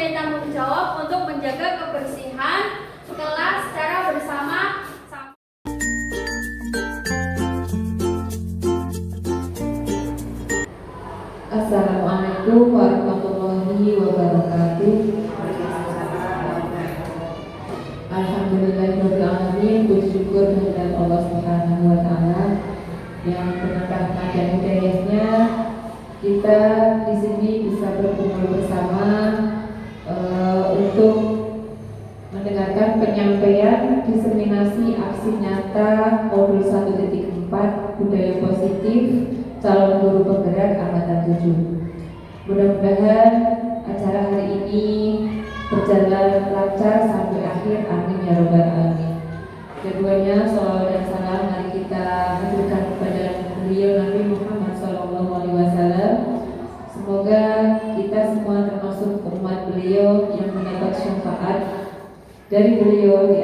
mempunyai tanggung jawab untuk menjaga kebersihan kelas secara bersama. Assalamualaikum warahmatullahi wabarakatuh. Alhamdulillahirobbilalamin. Bersyukur kehadirat Allah Subhanahu wa taala yang dengan rahmat dan hidayahnya kita di sini bisa berkumpul bersama untuk mendengarkan penyampaian diseminasi aksi nyata modul 1.4 budaya positif calon guru penggerak angkatan 7. Mudah-mudahan acara hari ini berjalan lancar sampai akhir, amin ya robbal alamin. Keduanya sholawat dan salam mari kita haturkan kepada beliau Nabi Muhammad SAW. Semoga kita semua termasuk umat beliau yang mendapat syafaat dari beliau di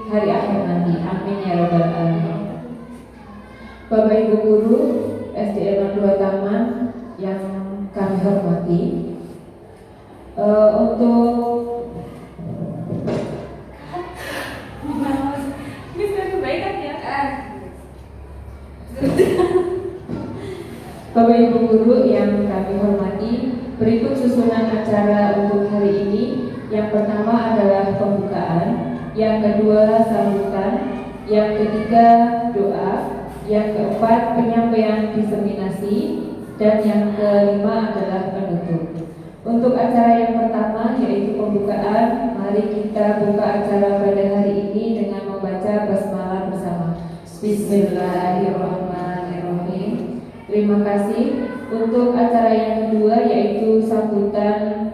hari akhir nanti, amin ya robbal alamin. Bapak Ibu Guru SDN 02 Taman yang kami hormati, untuk Bapak Ibu Guru yang kami hormati, berikut susunan acara untuk hari ini. Yang pertama adalah pembukaan, yang kedua sambutan, yang ketiga doa, yang keempat penyampaian diseminasi, dan yang kelima adalah penutup. Untuk acara yang pertama yaitu pembukaan, mari kita buka acara pada hari ini dengan membaca basmalah bersama. Bismillahirrahmanirrahim. Terima kasih. Untuk acara yang kedua yaitu sambutan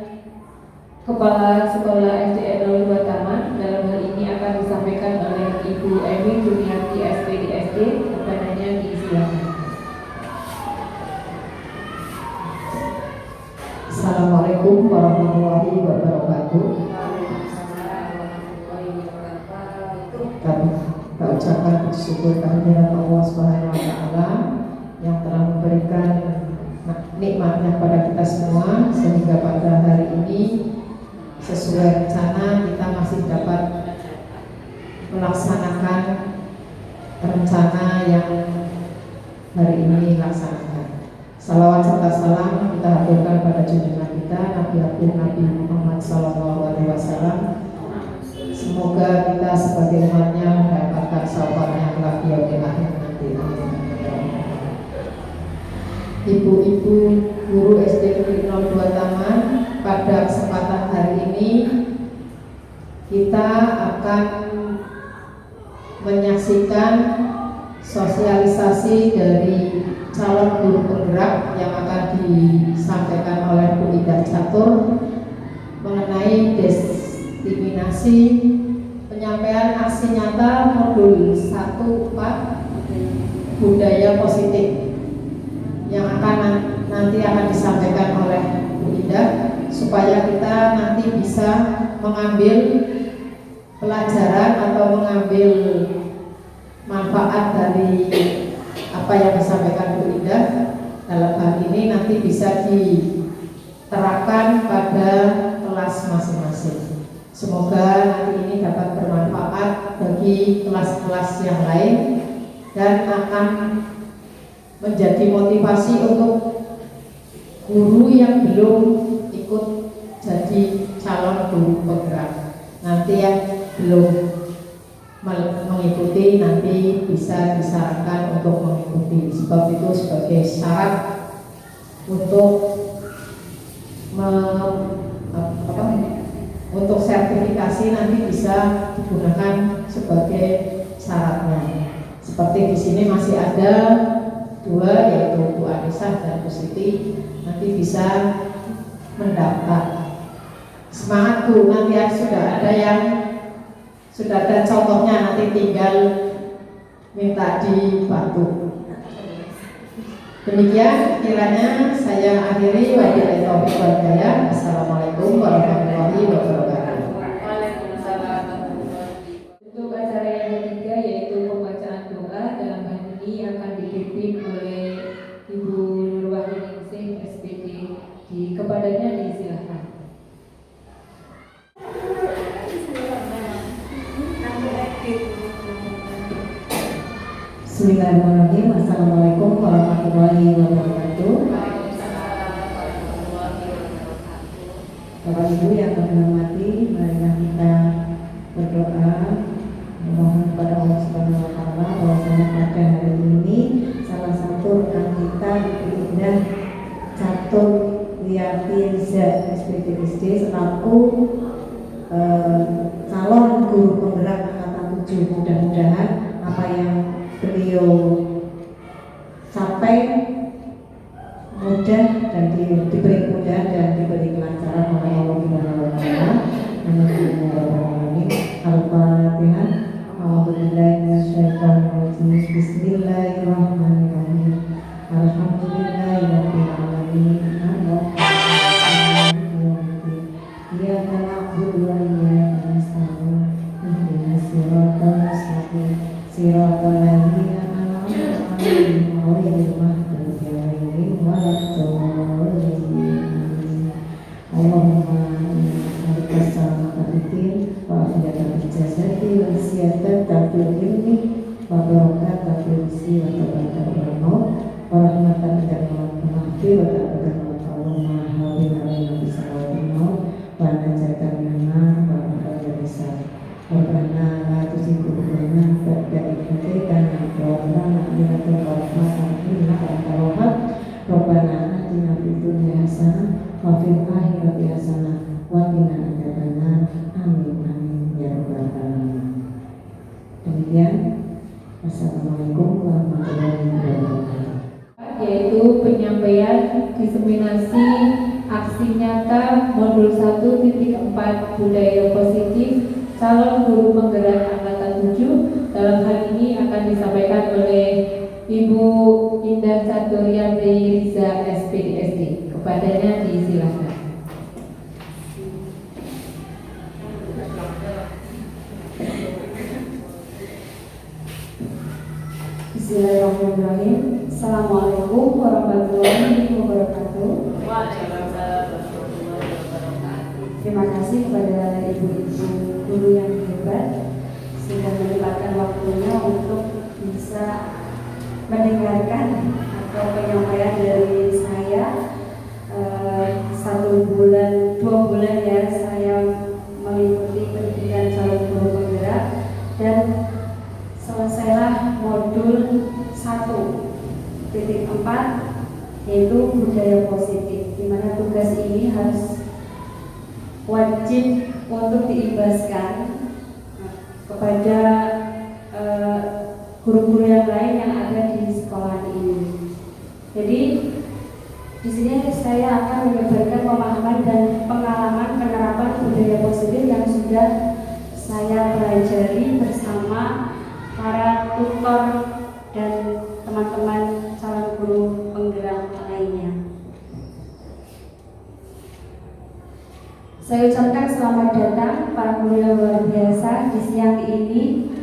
Kepala Sekolah SDN 02 Taman. Dalam hal ini akan disampaikan oleh Ibu Emi Juniarti SPDSD. Kepadanya disilakan. Assalamualaikum warahmatullahi wabarakatuh. Kami ucapkan bersyukur kehadirat Allah Subhanahu wa taala yang telah memberikan nikmatnya pada kita semua sehingga pada hari ini sesuai rencana kita masih dapat melaksanakan rencana yang hari ini dilaksanakan. Salawat serta salam kita haturkan pada junjungan kita Nabi Muhammad SAW. Semoga kita sebagai umatnya mendapatkan syafaatnya kelak di akhir nanti. Ibu-ibu guru SD 02 Taman, pada kesempatan hari ini kita akan menyaksikan sosialisasi dari calon guru penggerak yang akan disampaikan oleh Bu Ida Catur mengenai destinasi penyampaian aksi nyata modul 1.4 budaya positif yang nanti akan disampaikan oleh Bu Ida, supaya kita nanti bisa mengambil pelajaran atau mengambil manfaat dari apa yang disampaikan Bu Ida. Dalam hal ini nanti bisa diterapkan pada kelas masing-masing. Semoga nanti ini dapat bermanfaat bagi kelas-kelas yang lain dan akan menjadi motivasi untuk guru yang belum ikut jadi calon guru penggerak. Nanti yang belum mengikuti nanti bisa disarankan untuk mengikuti, sebab itu sebagai syarat untuk untuk sertifikasi nanti bisa digunakan sebagai syaratnya. Seperti di sini masih ada dua, yaitu Bu Anissa dan Bu Siti, nanti bisa mendaftar. Semangat Bu, nanti sudah ada contohnya, nanti tinggal minta dibantu. Demikian kiranya saya akhiri. Wabillahi taufiq wal hidayah. Assalamualaikum warahmatullahi wabarakatuh. Untuk acara yang ketiga yaitu pembacaan doa, dalam hal ini akan dipimpin oleh Ibu Nurwahiningsih SPD. Kepadanya disilahkan. Bismillahirrahmanirrahim. Assalamualaikum warahmatullahi wabarakatuh. Bapak Ibu yang kami hormati, marilah kita berdoa memohon kepada Allah Subhanahu wa taala bahwasanya pada hari ini salah satu rekan kita Indah Catur Liatirza SPTSD selaku calon guru penggerak angkatan 7. Mudah-mudahan apa yang beliau capai mudah dan diberi mudah dan diberi kelancaran oleh Allah Subhanahu wa taala. Amin. Al-Fatihah. A'udzubillahi minasyaitonir rajim. Bismillahirrahmanirrahim. Alhamdulillahirabbil alamin. Iyyaka na'budu wa iyyaka nasta'in. Ihdinas siratal mustaqim. Siratal ladzina an'amta 'alaihim ghairil maghdubi 'alaihim waladdallin. Allahumma inna nas'aluka as-salamata fid-din wa afiyatan fil jasadi wa siyadatan fil ilmi wa barakatan fil rizqi wa tabaraka fil maut wa rahmatan fil mahdi wa ta'ala Allahumma hawwin 'alaina bis salawatil maut wa najatan minan wa rahmatan lisan. Rabbana la tuzigh qulubana ba'da idh hadaytana wa hab lana min ladunka rahmatan innaka antal wahhab. Rabbana atina fid dunya hasanah wa fil akhirati hasanah wa qina adzabannar. Amin amin ya rabbal alamin. Demikian, wassalamualaikum warahmatullahi wabarakatuh. Yaitu penyampaian diseminasi aksi nyata modul 1.4 budaya positif calon guru penggerak angkatan 7. Dalam hal ini akan disampaikan oleh Ibu Indah Caturyanti Riza SPDSD. Kepadanya disilahkan. Bismillahirrahmanirrahim. Assalamualaikum warahmatullahi wabarakatuh. Terima kasih kepada ibu-ibu guru yang hebat sudah menyempatkan waktunya untuk bisa mendengarkan atau penyampaian dari saya. 1 bulan, 2 bulan ya saya mengikuti pendidikan calon guru penggerak dan selesailah modul 1.4 yaitu budaya positif, di mana tugas ini harus wajib untuk diimbaskan kepada guru-guru yang lain yang ada di sekolah ini. Jadi di sini saya akan menyebarkan pemahaman dan pengalaman penerapan budaya positif yang sudah saya pelajari bersama para tutor dan teman-teman calon guru penggerak lainnya. Saya ucapkan selamat datang para guru yang luar biasa di siang ini.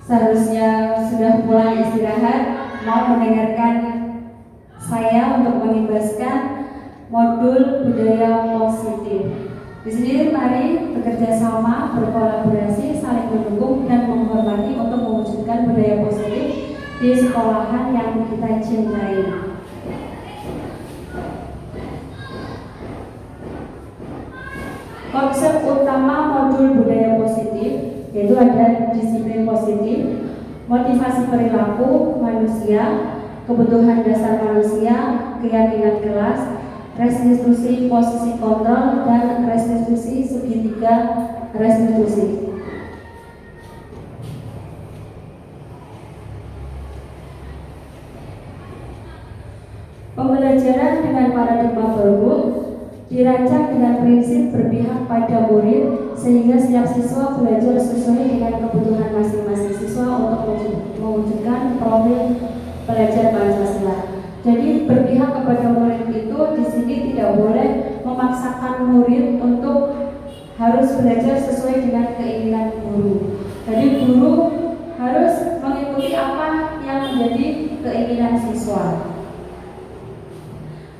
Seharusnya sudah pulang istirahat, mau mendengarkan saya untuk mengimbaskan modul budaya positif. Di sini mari bekerja sama, berkolaborasi, saling mendukung dan menghormati untuk mewujudkan budaya positif di sekolahan yang kita cintai. Konsep utama modul budaya positif yaitu ada disiplin positif, motivasi perilaku manusia, kebutuhan dasar manusia, keyakinan kelas, restitusi posisi kontrol, dan restitusi segitiga restitusi. Pembelajaran dengan paradigma baru dirancang dengan prinsip berpihak pada murid sehingga setiap siswa belajar sesuai dengan kebutuhan masing-masing siswa untuk mewujudkan profil pelajar Pancasila. Jadi berpihak kepada murid itu di sini tidak boleh memaksakan murid untuk harus belajar sesuai dengan keinginan guru. Jadi guru harus mengikuti apa yang menjadi keinginan siswa.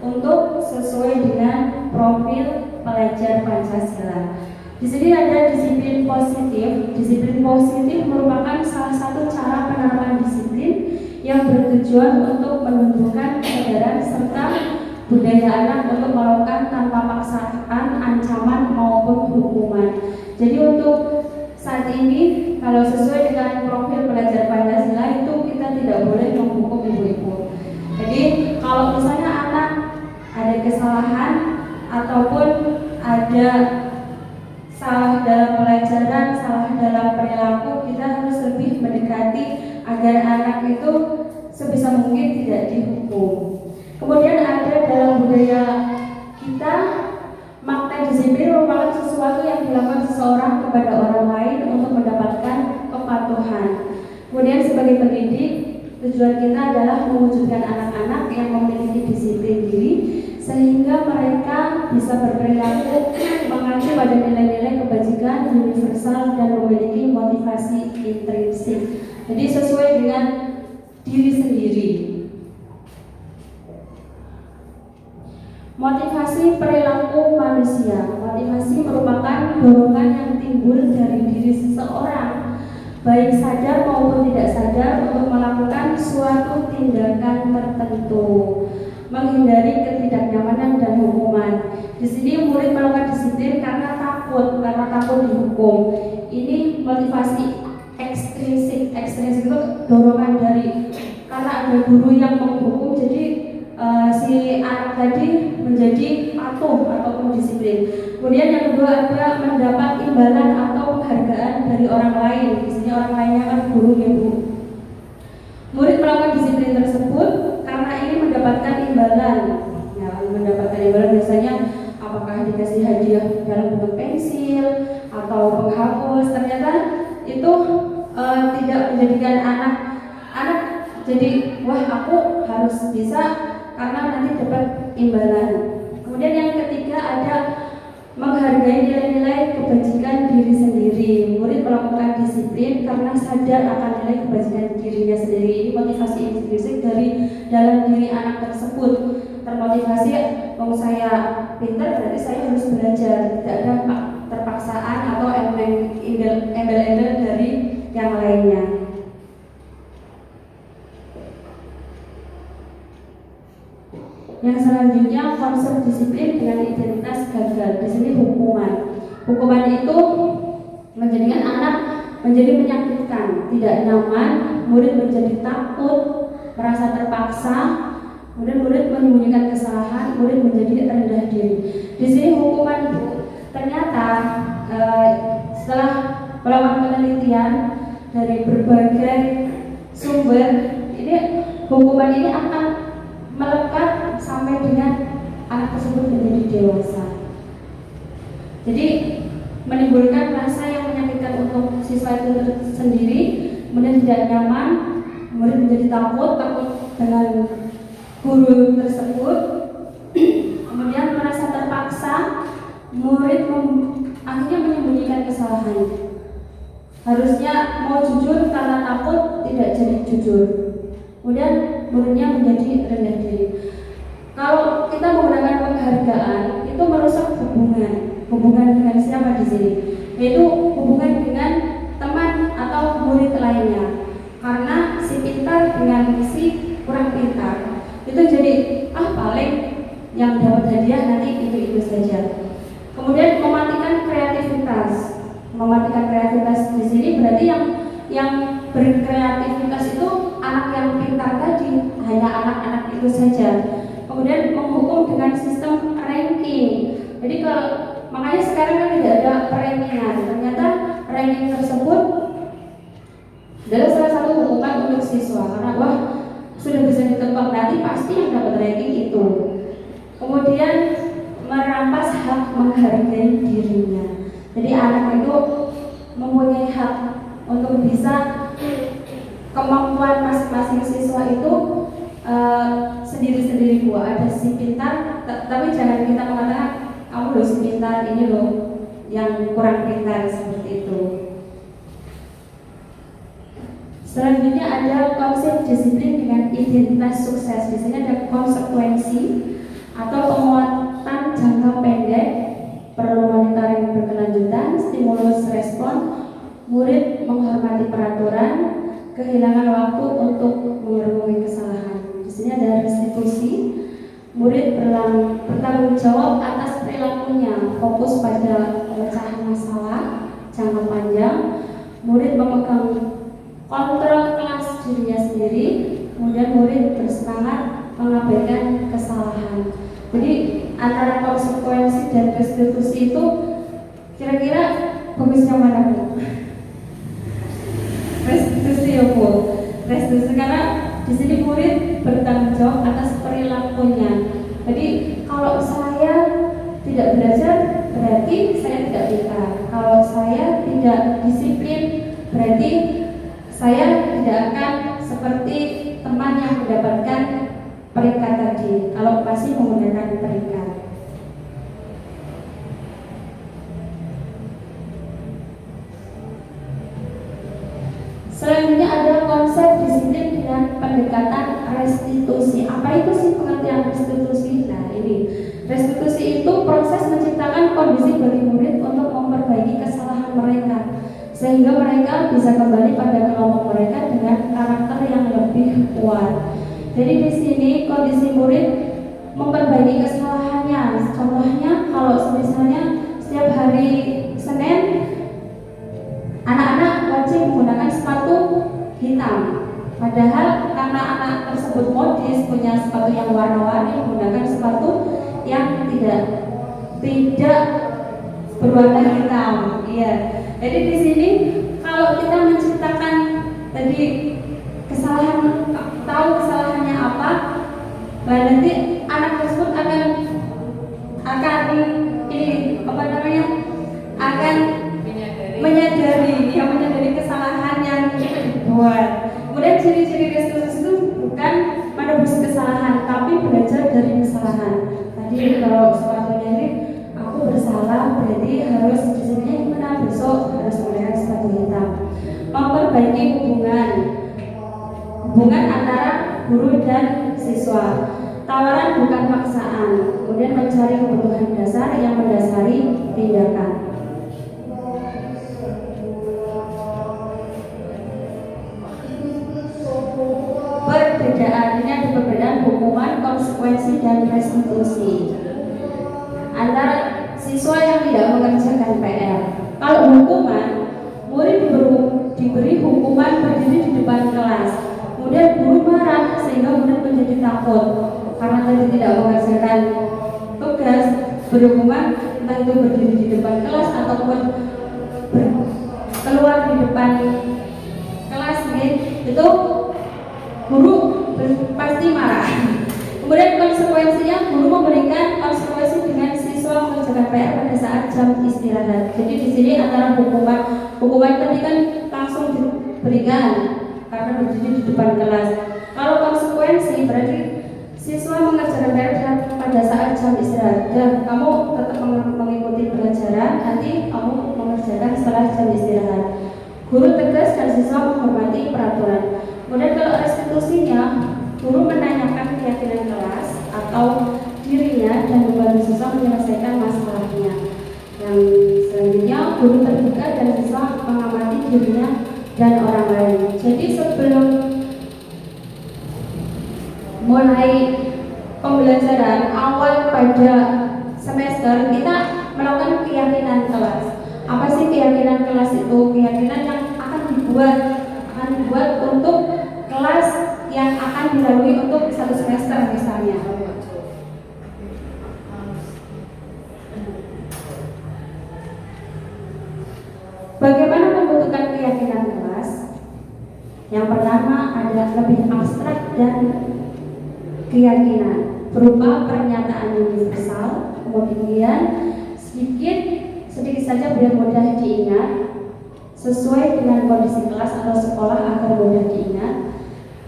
untuk sesuai dengan profil pelajar Pancasila. Di sini ada disiplin positif. Disiplin positif merupakan salah satu cara penerapan disiplin yang bertujuan untuk menumbuhkan kesadaran serta budaya anak untuk melakukan tanpa paksaan, ancaman maupun hukuman. Jadi untuk saat ini kalau sesuai dengan profil pelajar Pancasila itu kita tidak boleh menghukum ibu-ibu. Jadi kalau misalnya anak ada kesalahan ataupun ada salah dalam pelajaran, salah dalam perilaku, kita harus lebih mendekati agar anak itu sebisa mungkin tidak dihukum. Kemudian ada dalam budaya kita, makna disiplin merupakan sesuatu yang dilakukan seseorang kepada orang lain untuk mendapatkan kepatuhan. Kemudian sebagai pendidik, tujuan kita adalah mewujudkan anak-anak yang memiliki disiplin diri sehingga mereka bisa berperilaku mengacu pada nilai-nilai kebajikan universal dan memiliki motivasi intrinsik. Jadi sesuai dengan diri sendiri. Motivasi perilaku manusia. Motivasi merupakan dorongan yang timbul dari diri seseorang, baik sadar maupun tidak sadar, untuk melakukan suatu tindakan tertentu, menghindari ketidaknyamanan dan hukuman. Di sini murid melakukan disiplin karena takut dihukum. Ini motivasi ekstrinsik. Ekstrinsik itu dorongan dari karena ada guru yang menghukum, jadi si anak tadi menjadi patuh ataupun disiplin. Kemudian yang kedua ada mendapat imbalan atau penghargaan dari orang lain. Di sini orang lainnya kan guru ya Bu. Murid melakukan disiplin tersebut karena ingin mendapatkan imbalan. Ya, mendapatkan imbalan biasanya apakah dikasih hadiah dalam bentuk pensil atau penghapus. Ternyata itu tidak menjadikan anak jadi wah aku harus bisa karena nanti dapat imbalan. Kemudian yang ketiga ada menghargai nilai-nilai kebajikan diri sendiri. Murid melakukan disiplin karena sadar akan nilai kebajikan dirinya sendiri. Ini motivasi intrinsik dari dalam diri anak tersebut. Termotivasi, kalau saya pintar berarti saya harus belajar. Tidak ada terpaksaan atau embel-embel dari yang lainnya. Yang selanjutnya konsep disiplin dengan identitas gagal. Di sini hukuman. Hukuman itu menjadikan anak menjadi menyakitkan, tidak nyaman, murid menjadi takut, merasa terpaksa, kemudian murid menyembunyikan kesalahan, murid menjadi rendah diri. Di sini hukuman ternyata setelah melakukan penelitian dari berbagai sumber, ini hukuman ini akan melekat sampai dengan anak tersebut menjadi dewasa. Jadi menimbulkan rasa yang menyakitkan untuk siswa itu sendiri, kemudian tidak nyaman, murid menjadi takut dengan guru tersebut, kemudian merasa terpaksa, murid akhirnya menyembunyikan kesalahan. Harusnya mau jujur karena takut tidak jadi jujur. Kemudian muridnya menjadi rendah diri. Kalau kita menggunakan penghargaan, itu merusak hubungan dengan siapa di sini? Yaitu hubungan dengan teman atau murid lainnya. Karena si pintar dengan si kurang pintar, itu jadi paling yang dapat hadiah nanti itu saja. Kemudian mematikan kreativitas. Mematikan kreativitas di sini berarti yang berkreativitas itu anak yang pintar tadi, hanya anak-anak itu saja. Kemudian menghukum dengan sistem ranking. Jadi makanya sekarang kan tidak ada rankingan. Ternyata ranking tersebut adalah salah satu hukuman untuk siswa karena wah sudah bisa ditebak nanti pasti yang dapat ranking itu. Kemudian merampas hak menghargai dirinya. Jadi anak itu mempunyai hak untuk bisa kemampuan masing-masing siswa itu sendiri-sendiri Bu. Ada si pintar, tapi jangan kita mengatakan kamu loh si pintar, ini loh yang kurang pintar, seperti itu. Selanjutnya ada konsep disiplin dengan identitas sukses. Di sini ada konsekuensi atau penguatan jangka pendek, perlu monitoring berkelanjutan, stimulus respon, murid menghormati peraturan, kehilangan waktu untuk mengerumuni kesalahan. Di sini ada restitusi, murid bertanggung jawab atas perilakunya, fokus pada pemecahan masalah jangka panjang, murid memegang kontrol kelas dirinya sendiri, kemudian murid bersemangat mengabaikan kesalahan. Jadi antara konsekuensi dan restitusi itu kira-kira bagus yang mana, Bu? Restitusi ya, Bu. Restitusi karena di sini murid bertanggung jawab atas perilakunya. Jadi kalau saya tidak belajar berarti saya tidak pintar. Kalau saya tidak disiplin berarti saya tidak akan seperti teman yang mendapatkan peringkat tadi kalau masih menggunakan peringkat. Selanjutnya ada konsep disiplin dengan pendekatan restitusi. Apa itu sih pengertian restitusi? Nah, ini restitusi itu proses menciptakan kondisi bagi murid untuk memperbaiki kesalahan mereka sehingga mereka bisa kembali pada kelompok mereka dengan karakter yang lebih kuat. Jadi di sini kondisi murid memperbaiki kesalahannya. Contohnya kalau misalnya setiap hari Senin anak-anak wajib menggunakan sepatu hitam. Padahal karena anak tersebut modis punya sepatu yang warna-warni, menggunakan sepatu yang tidak berwarna hitam. Iya. Jadi di sini kalau kita menciptakan tadi kesalahan, tahu kesalahannya apa, nanti anak tersebut akan menyadari kesalahan yang dibuat. Kemudian ciri-ciri restitusi itu bukan menebus kesalahan, tapi belajar dari kesalahan. Tadi kalau sepatunya ini aku bersalah, berarti harus di sini gimana, besok harus menggunakan sepatu hitam. Memperbaiki hubungan antara guru dan siswa. Tawaran bukan paksaan. Kemudian mencari kebutuhan dasar yang mendasari tindakan. Perbedaan, ini ada perbedaan hukuman, konsekuensi, dan restitusi antara siswa yang tidak mengerjakan PR. Kalau hukuman, murid diberi hukuman berdiri di depan kelas, kemudian guru marah sehingga murid menjadi takut karena tadi tidak mengerjakan tugas. Berhukuman entah itu berdiri di depan kelas ataupun keluar di depan kelas, itu guru pasti marah. Kemudian konsekuensinya, guru memberikan konsekuensi dengan siswa mengerjakan PR pada saat jam istirahat. Jadi di sini antara hukuman tadi kan langsung diberikan karena berdiri di depan kelas. Kalau konsekuensi berarti siswa mengerjakan PR pada saat jam istirahat dan kamu tetap mengikuti pelajaran, nanti kamu mengerjakan setelah jam istirahat. Guru tegas dan siswa menghormati peraturan. Kemudian kalau restitusinya, guru menanyakan keyakinan kelas atau dirinya dan membantu siswa menyelesaikan masalahnya. Yang selanjutnya, guru terbuka dan siswa mengamati dirinya dan orang lain. Jadi sebelum mulai pembelajaran awal pada semester, kita melakukan keyakinan kelas. Apa sih keyakinan kelas itu? Keyakinan yang akan dibuat untuk kelas yang akan dilalui untuk satu semester misalnya. Bagaimana membentukkan keyakinan kelas? Yang pertama ada lebih abstrak dan keyakinan berupa pernyataan universal, kemudian sedikit saja biar mudah diingat, sesuai dengan kondisi kelas atau sekolah agar mudah diingat.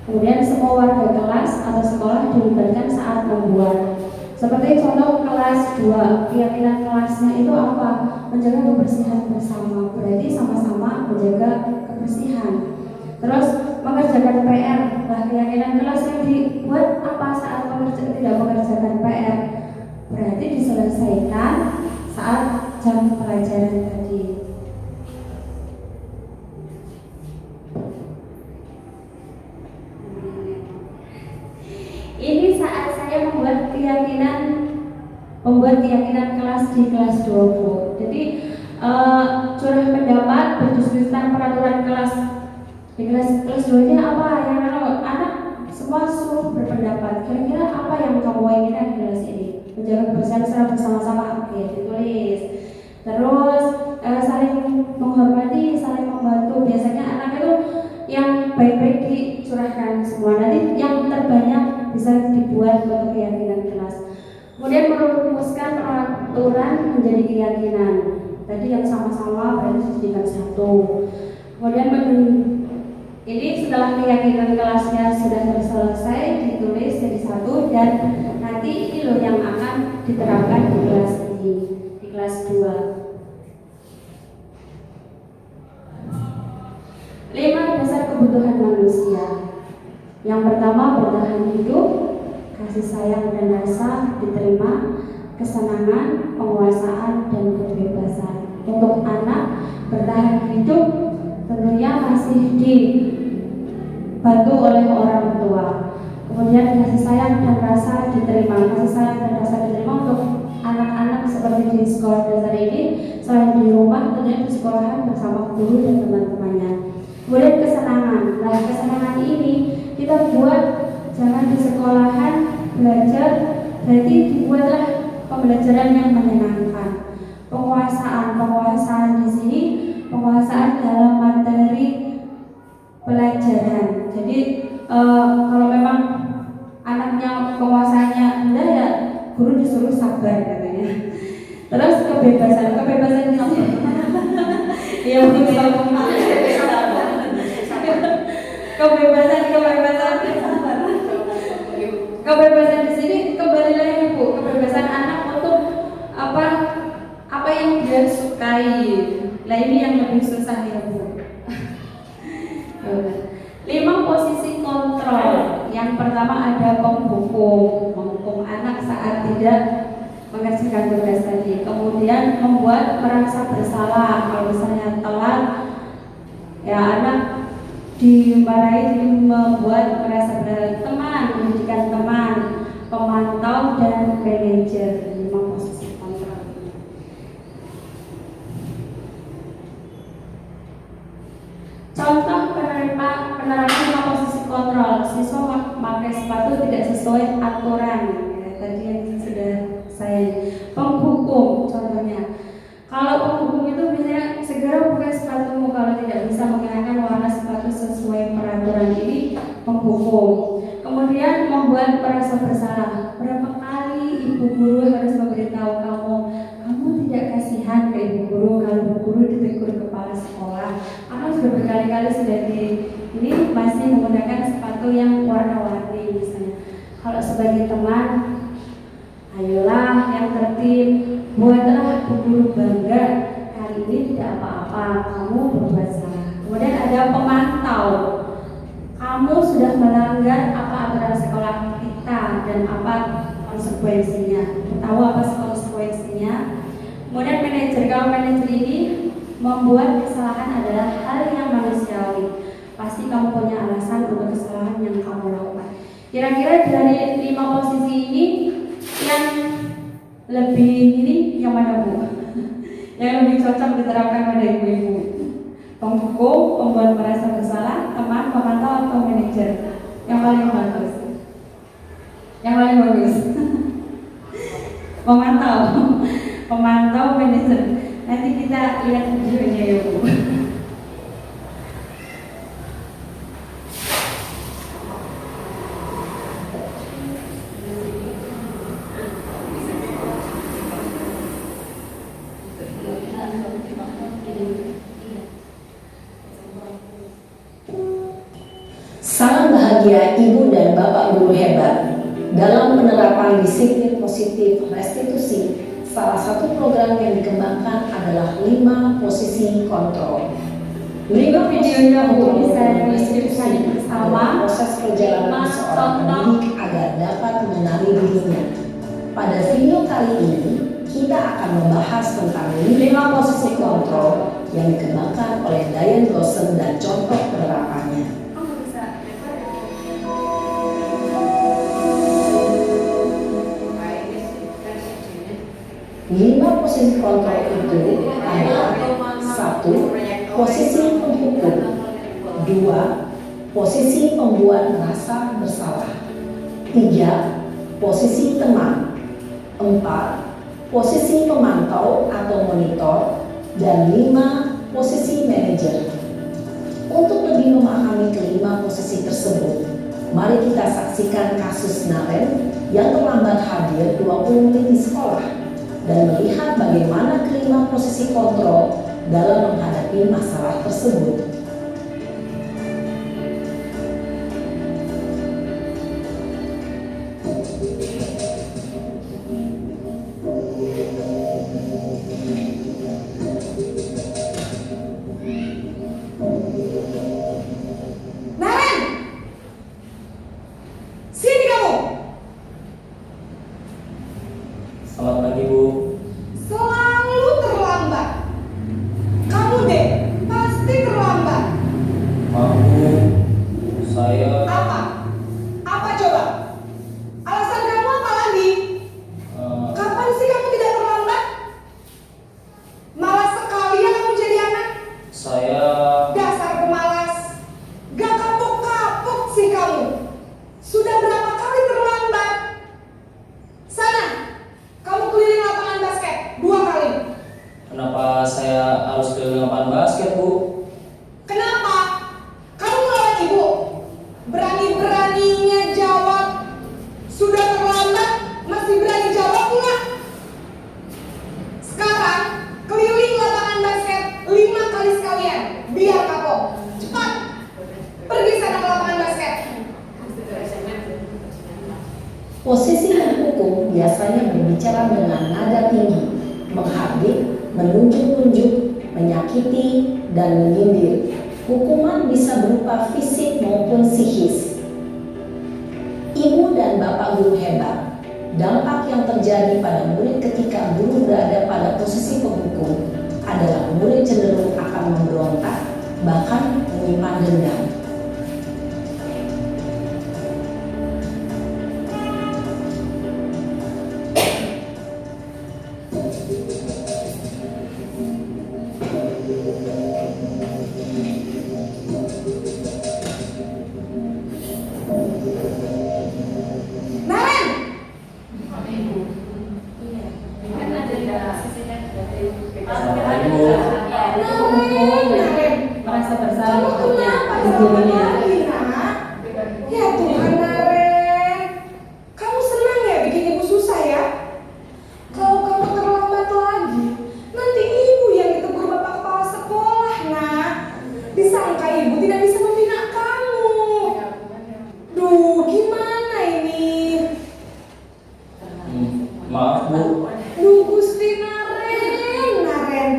Kemudian semua warga kelas atau sekolah dilibatkan saat membuat. Seperti contoh kelas 2, keyakinan kelasnya itu apa? Menjaga kebersihan bersama, berarti sama-sama menjaga kebersihan. Terus mengerjakan PR, keyakinan kelas yang dibuat apa saat tidak mengerjakan PR? berarti diselesaikan saat jam pelajaran tadi. Ini saat saya membuat keyakinan kelas di kelas 20. Jadi curah pendapat berdiskusikan peraturan kelas di kelas 2 nya apa yang anak semua suruh berpendapat. Kira-kira apa yang kamu inginkan di kelas ini? Menjaga kebersihan secara bersama-sama, oke, ditulis. Terus saling menghormati, saling membantu. Biasanya anak itu yang baik-baik dicurahkan semua. Nanti yang terbanyak bisa dibuat untuk keyakinan kelas. Kemudian merumuskan peraturan menjadi keyakinan. Tadi yang sama-sama berarti dijadikan satu. Kemudian ini setelah keyakinan kelasnya sudah selesai, ditulis jadi satu, dan nanti ini loh yang akan diterapkan di kelas ini, di kelas 2. 5 dasar kebutuhan manusia. Yang pertama, bertahan hidup, kasih sayang dan rasa diterima, kesenangan, penguasaan, dan kebebasan. Untuk anak, bertahan hidup tentunya masih dibantu oleh orang tua. Kemudian kasih sayang dan rasa diterima. Kasih sayang dan rasa diterima untuk anak-anak seperti di sekolah dasar ini, selain di rumah tentunya di sekolahan bersama guru dan teman-temannya. Kemudian kesenangan. Nah, kesenangan ini kita buat jangan di sekolahan belajar, berarti dibuatlah pembelajaran yang menyenangkan. Penguasaan di sini, penguasaan dalam materi pelajaran. Jadi kalau memang anaknya penguasaannya rendah, ya guru disuruh sabar katanya. Terus kebebasan di sini. Iya, kebebasan di sini kembali lagi Bu, kebebasan anak untuk apa yang dia sukai. Nah, ini yang lebih susah ya Bu. 5 posisi kontrol. Yang pertama ada menghukum anak saat tidak mengerjakan tugas tadi. Kemudian membuat merasa bersalah kalau misalnya telat, ya anak dimarahi, membuat merasa bersalah. Teman, menjadikan teman, pemantau, dan manajer. 5 posisi kontrol. Contoh penerapan 5 posisi kontrol. Siswa memakai sepatu tidak sesuai aturan. Ya, tadi yang sudah saya penghukum contohnya. Kalau penghukum itu biasanya segera buka sepatumu kalau tidak bisa mengenakan warna sepatu sesuai peraturan, ini penghukum. Kemudian membuat merasa bersalah. Berapa kali ibu guru harus memberitahu kamu tidak kasihan ke ibu guru kalau ibu guru ditegur kepala sekolah. Kamu sudah berkali-kali sudah ini masih menggunakan sepatu yang warna-warni misalnya. Kalau sebagai teman, ayolah yang tertib, buatlah ibu guru bangga. Kali ini tidak apa-apa, kamu berbuat salah. Kemudian ada pemantau. Kamu sudah melanggar apa aturan sekolah kita dan apa konsekuensinya. Tahu apa konsekuensinya? Kemudian manajer. Kalau manajer ini membuat kesalahan adalah hal yang manusiawi. Pasti kamu punya alasan untuk kesalahan yang kamu lakukan. Kira-kira dari 5 posisi ini yang lebih ini yang mana Bu? Yang lebih cocok diterapkan pada ibu-ibu? Penghukum, pembuat merasa bersalah, teman, pemantau, atau manajer? Yang paling bagus? Yang paling bagus? Pemantau, manajer. Nanti kita lihat videonya ya Bu. Salam bahagia Ibu dan Bapak Guru hebat. Dalam penerapan disiplin positif restitusi, salah satu program yang dikembangkan adalah 5 posisi kontrol. 5 videonya Bu, bisa restitusi bersama proses perjalanan seorang pendidik agar dapat mengenali dirinya. Pada video kali ini, kita akan membahas tentang 5 posisi kontrol yang dikembangkan oleh Diane Lawson dan contoh penerapannya. Oh, nggak bisa. 5 posisi kontrol itu adalah 1. Posisi penghukum, 2. Posisi pembuat merasa bersalah, 3. Posisi teman, 4. Posisi pemantau atau monitor, dan 5. Posisi manajer. Untuk lebih memahami kelima posisi tersebut, mari kita saksikan kasus Naren yang terlambat hadir 20 menit di sekolah dan melihat bagaimana kelima posisi kontrol dalam menghadapi masalah tersebut. Naren! Sini kamu! Selamat pagi, Bu. Selalu terlambat. Kamu deh, pasti terlambat. Maaf, Bu. Saya Apa? Apa coba? Alasan kamu apa lagi? eh, Kapan sih kamu tidak terlambat? Malas sekali ya kamu jadi anak. saya Dasar pemalas. Gak kapok-kapok sih kamu. Sudah berapa kali terlambat? Sana, kamu keliling lapangan basket 2 kali. kenapa saya harus ke lapangan basket, Bu? Kenapa? Kamu melawan ibu. Berani-beraninya jawab. Sudah terlambat, masih berani jawab pula. Sekarang, keliling lapangan basket 5 kali sekalian. Biar kapok. Cepat. Pergi sana ke lapangan basket. Posisi penghukum biasanya berbicara dengan nada tinggi, menghardik, menunjuk-nunjuk, menyakiti, dan menyindir. Hukuman bisa berupa fisik maupun psikis. Ibu dan bapak guru hebat. Dampak yang terjadi pada murid ketika guru berada pada posisi penghukum adalah murid cenderung akan memberontak, bahkan menyimpan dendam. Naren! Kan ada sisinya dari Selamat pagi, Bu. Naren! Merasa bersalah Kamu maksudnya kenapa di sama dirinya. lagi, nak? Ya Tuhan, Naren. Kamu senang ya bikin ibu susah ya? Kalau kamu terlambat lagi, nanti ibu yang ditegur bapak kepala sekolah, nak. Disangka ibu tidak bisa membina kamu. Duh, gimana ini? Maaf, Bu. Duh, Gusti Naren, Naren.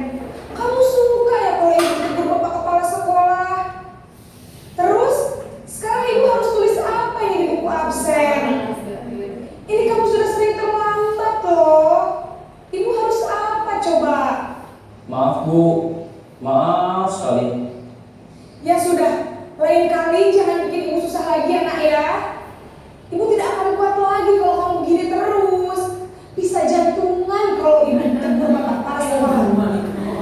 Kamu suka ya kalau ibu ditegur bapak kepala sekolah? Terus, sekarang ibu harus tulis apa ini di buku absen? Ini kamu sudah sering terlambat loh. Ibu harus apa coba? Maaf, Bu. Maaf sekali. Ya sudah, lain kali jangan bikin ibu susah lagi ya nak ya. Ibu tidak akan kuat lagi kalau kamu begini terus. Bisa jantungan kalau ibu ditegur bapak kepala sekolah.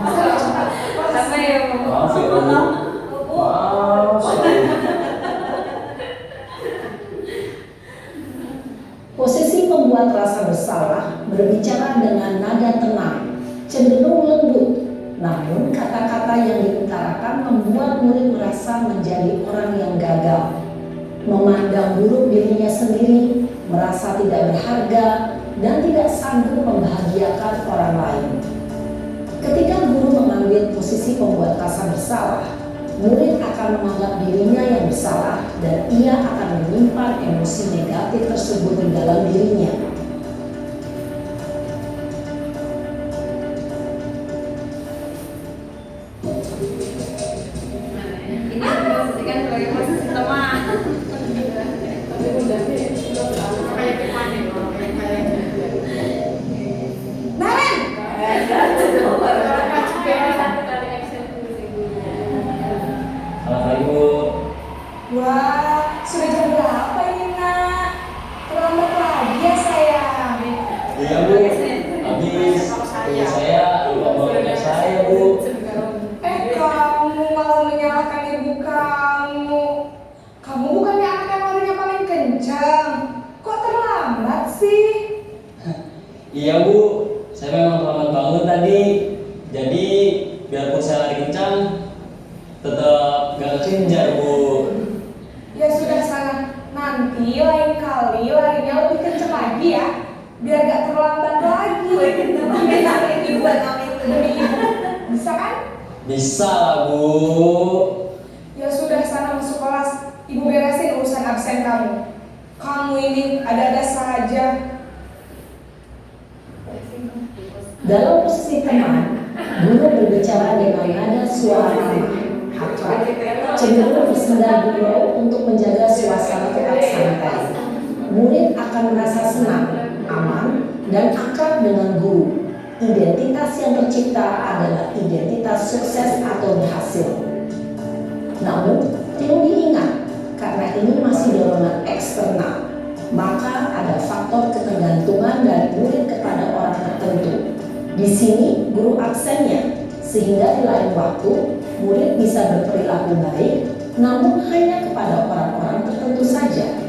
Sekarang cepat. apa ya, Bu? Maaf ya, Bu. Maaf sekali. Posisi pembuat rasa bersalah berbicara dengan nada tenang, cenderung lembut. Namun kata-kata yang diutarakan membuat murid merasa menjadi orang yang gagal, memandang buruk dirinya sendiri, merasa tidak berharga, dan tidak sanggup membahagiakan orang lain. Ketika guru mengambil posisi pembuat rasa bersalah, murid akan menganggap dirinya yang bersalah dan ia akan menyimpan emosi negatif tersebut di dalam dirinya. Ini posisikan sebagai posisi teman. Kayak gimana? saya, Bu. Kamu malah menyalahkan ibu kamu. Kamu bukannya anak yang larinya paling kencang. Kok terlambat sih? Iya, Bu. Saya memang terlambat bangun tadi. Jadi, biarpun saya lari kencang, tetap gak kekejar, Bu. Ya sudah sana. Nanti lain kali larinya lebih kencang lagi ya. Biar gak terlambat lagi. Demi ibu. Bisa kan? Bisa lah, Bu. Ya sudah sana masuk kelas. Ibu beresin urusan absen kamu. Kamu ini ada-ada saja. Dalam posisi teman, guru berbicara dengan nada suara ramah, akrab, cenderung bersenda gurau untuk menjaga suasana tetap santai. Murid akan merasa senang, aman, dan akrab dengan guru. Identitas yang tercipta adalah identitas sukses atau berhasil. Namun, perlu diingat, karena ini masih dorongan eksternal, maka ada faktor ketergantungan dari murid kepada orang tertentu. Di sini guru absennya, sehingga di lain waktu murid bisa berperilaku baik, namun hanya kepada orang-orang tertentu saja.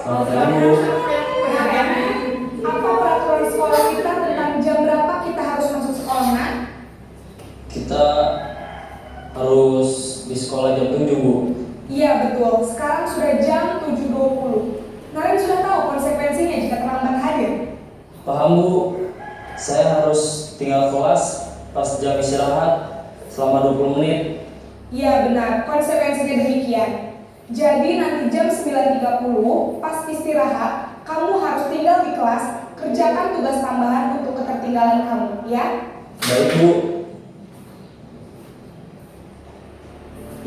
Selamat pagi, Bu. Apa peraturan sekolah kita tentang jam berapa kita harus masuk sekolah, Nak? Kita harus di sekolah jam 7, Bu. Iya betul, sekarang sudah jam 7.20. Naren sudah tahu konsekuensinya jika terlambat hadir. Paham, Bu. Saya harus tinggal kelas pas jam istirahat selama 20 menit. Iya benar, konsekuensinya demikian. Jadi nanti jam 9.30 pas istirahat, kamu harus tinggal di kelas, kerjakan tugas tambahan untuk ketertinggalan kamu, ya? Baik, Bu.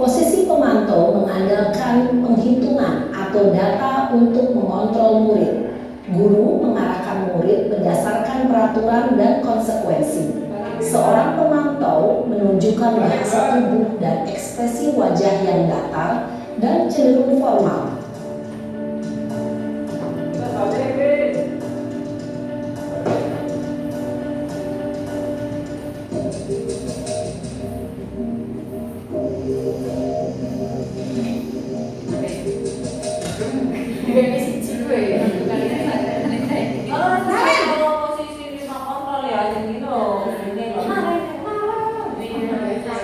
Posisi pemantau mengandalkan penghitungan atau data untuk mengontrol murid. Guru mengarahkan murid berdasarkan peraturan dan konsekuensi. Seorang pemantau menunjukkan bahasa tubuh dan ekspresi wajah yang datar dan cenderung formal.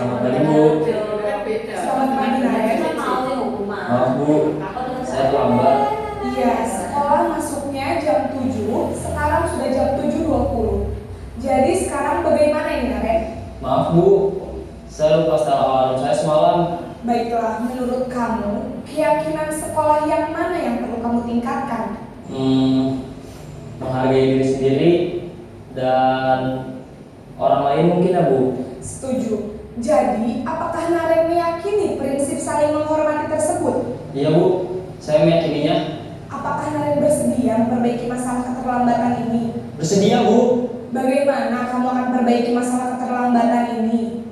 Selamat pagi, Bu. Selamat pagi, Naren. Maaf, Bu. Saya terlambat. Iya, sekolah masuknya jam 7, sekarang sudah jam 7.20. Jadi sekarang bagaimana ini, Naren? Maaf, Bu. Saya lupa setel alarm saya semalam. Baiklah, menurut kamu, keyakinan sekolah yang mana yang perlu kamu tingkatkan? Menghargai diri sendiri dan orang lain mungkin, ya, Bu. Setuju. Jadi, apakah Naren meyakini prinsip saling menghormati tersebut? Iya, Bu. Saya meyakininya. Apakah Naren bersedia memperbaiki masalah keterlambatan ini? Bersedia, Bu. Bagaimana kamu akan perbaiki masalah keterlambatan ini?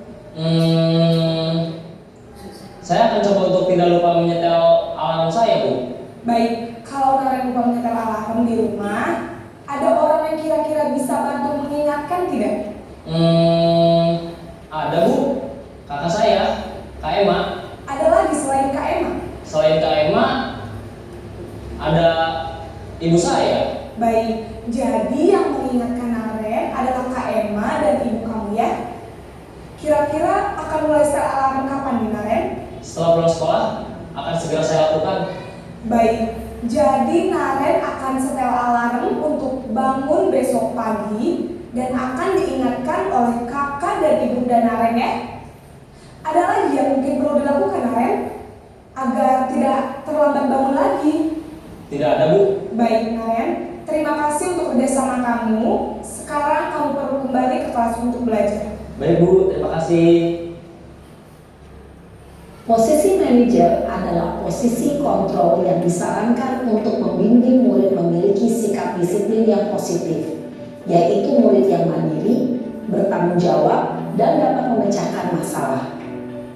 Saya akan coba untuk tidak lupa menyetel alarm saya, Bu. Baik, kalau Naren lupa menyetel alarm di rumah, ada orang yang kira-kira bisa bantu mengingatkan tidak? Ada, Bu. Kakak saya, Kak Emma. Ada lagi selain Kak Emma? Selain Kak Emma, ada ibu saya. Baik, jadi yang mengingatkan Naren adalah Kak Emma dan ibu kamu, ya? Kira-kira akan mulai setel alarm kapan nih, Naren? Setelah pulang sekolah, akan segera saya lakukan. Baik, jadi Naren akan setel alarm untuk bangun besok pagi dan akan diingatkan oleh kakak dan ibunda Naren, ya? Ada lagi yang mungkin perlu dilakukan, Naren? Agar tidak terlambat bangun lagi. Tidak ada, Bu. Baik, Naren. Terima kasih untuk kerjasama kamu. Sekarang kamu perlu kembali ke kelas untuk belajar. Baik, Bu. Terima kasih. Posisi manager adalah posisi kontrol yang disarankan untuk membimbing murid memiliki sikap disiplin yang positif, yaitu murid yang mandiri, bertanggung jawab, dan dapat memecahkan masalah.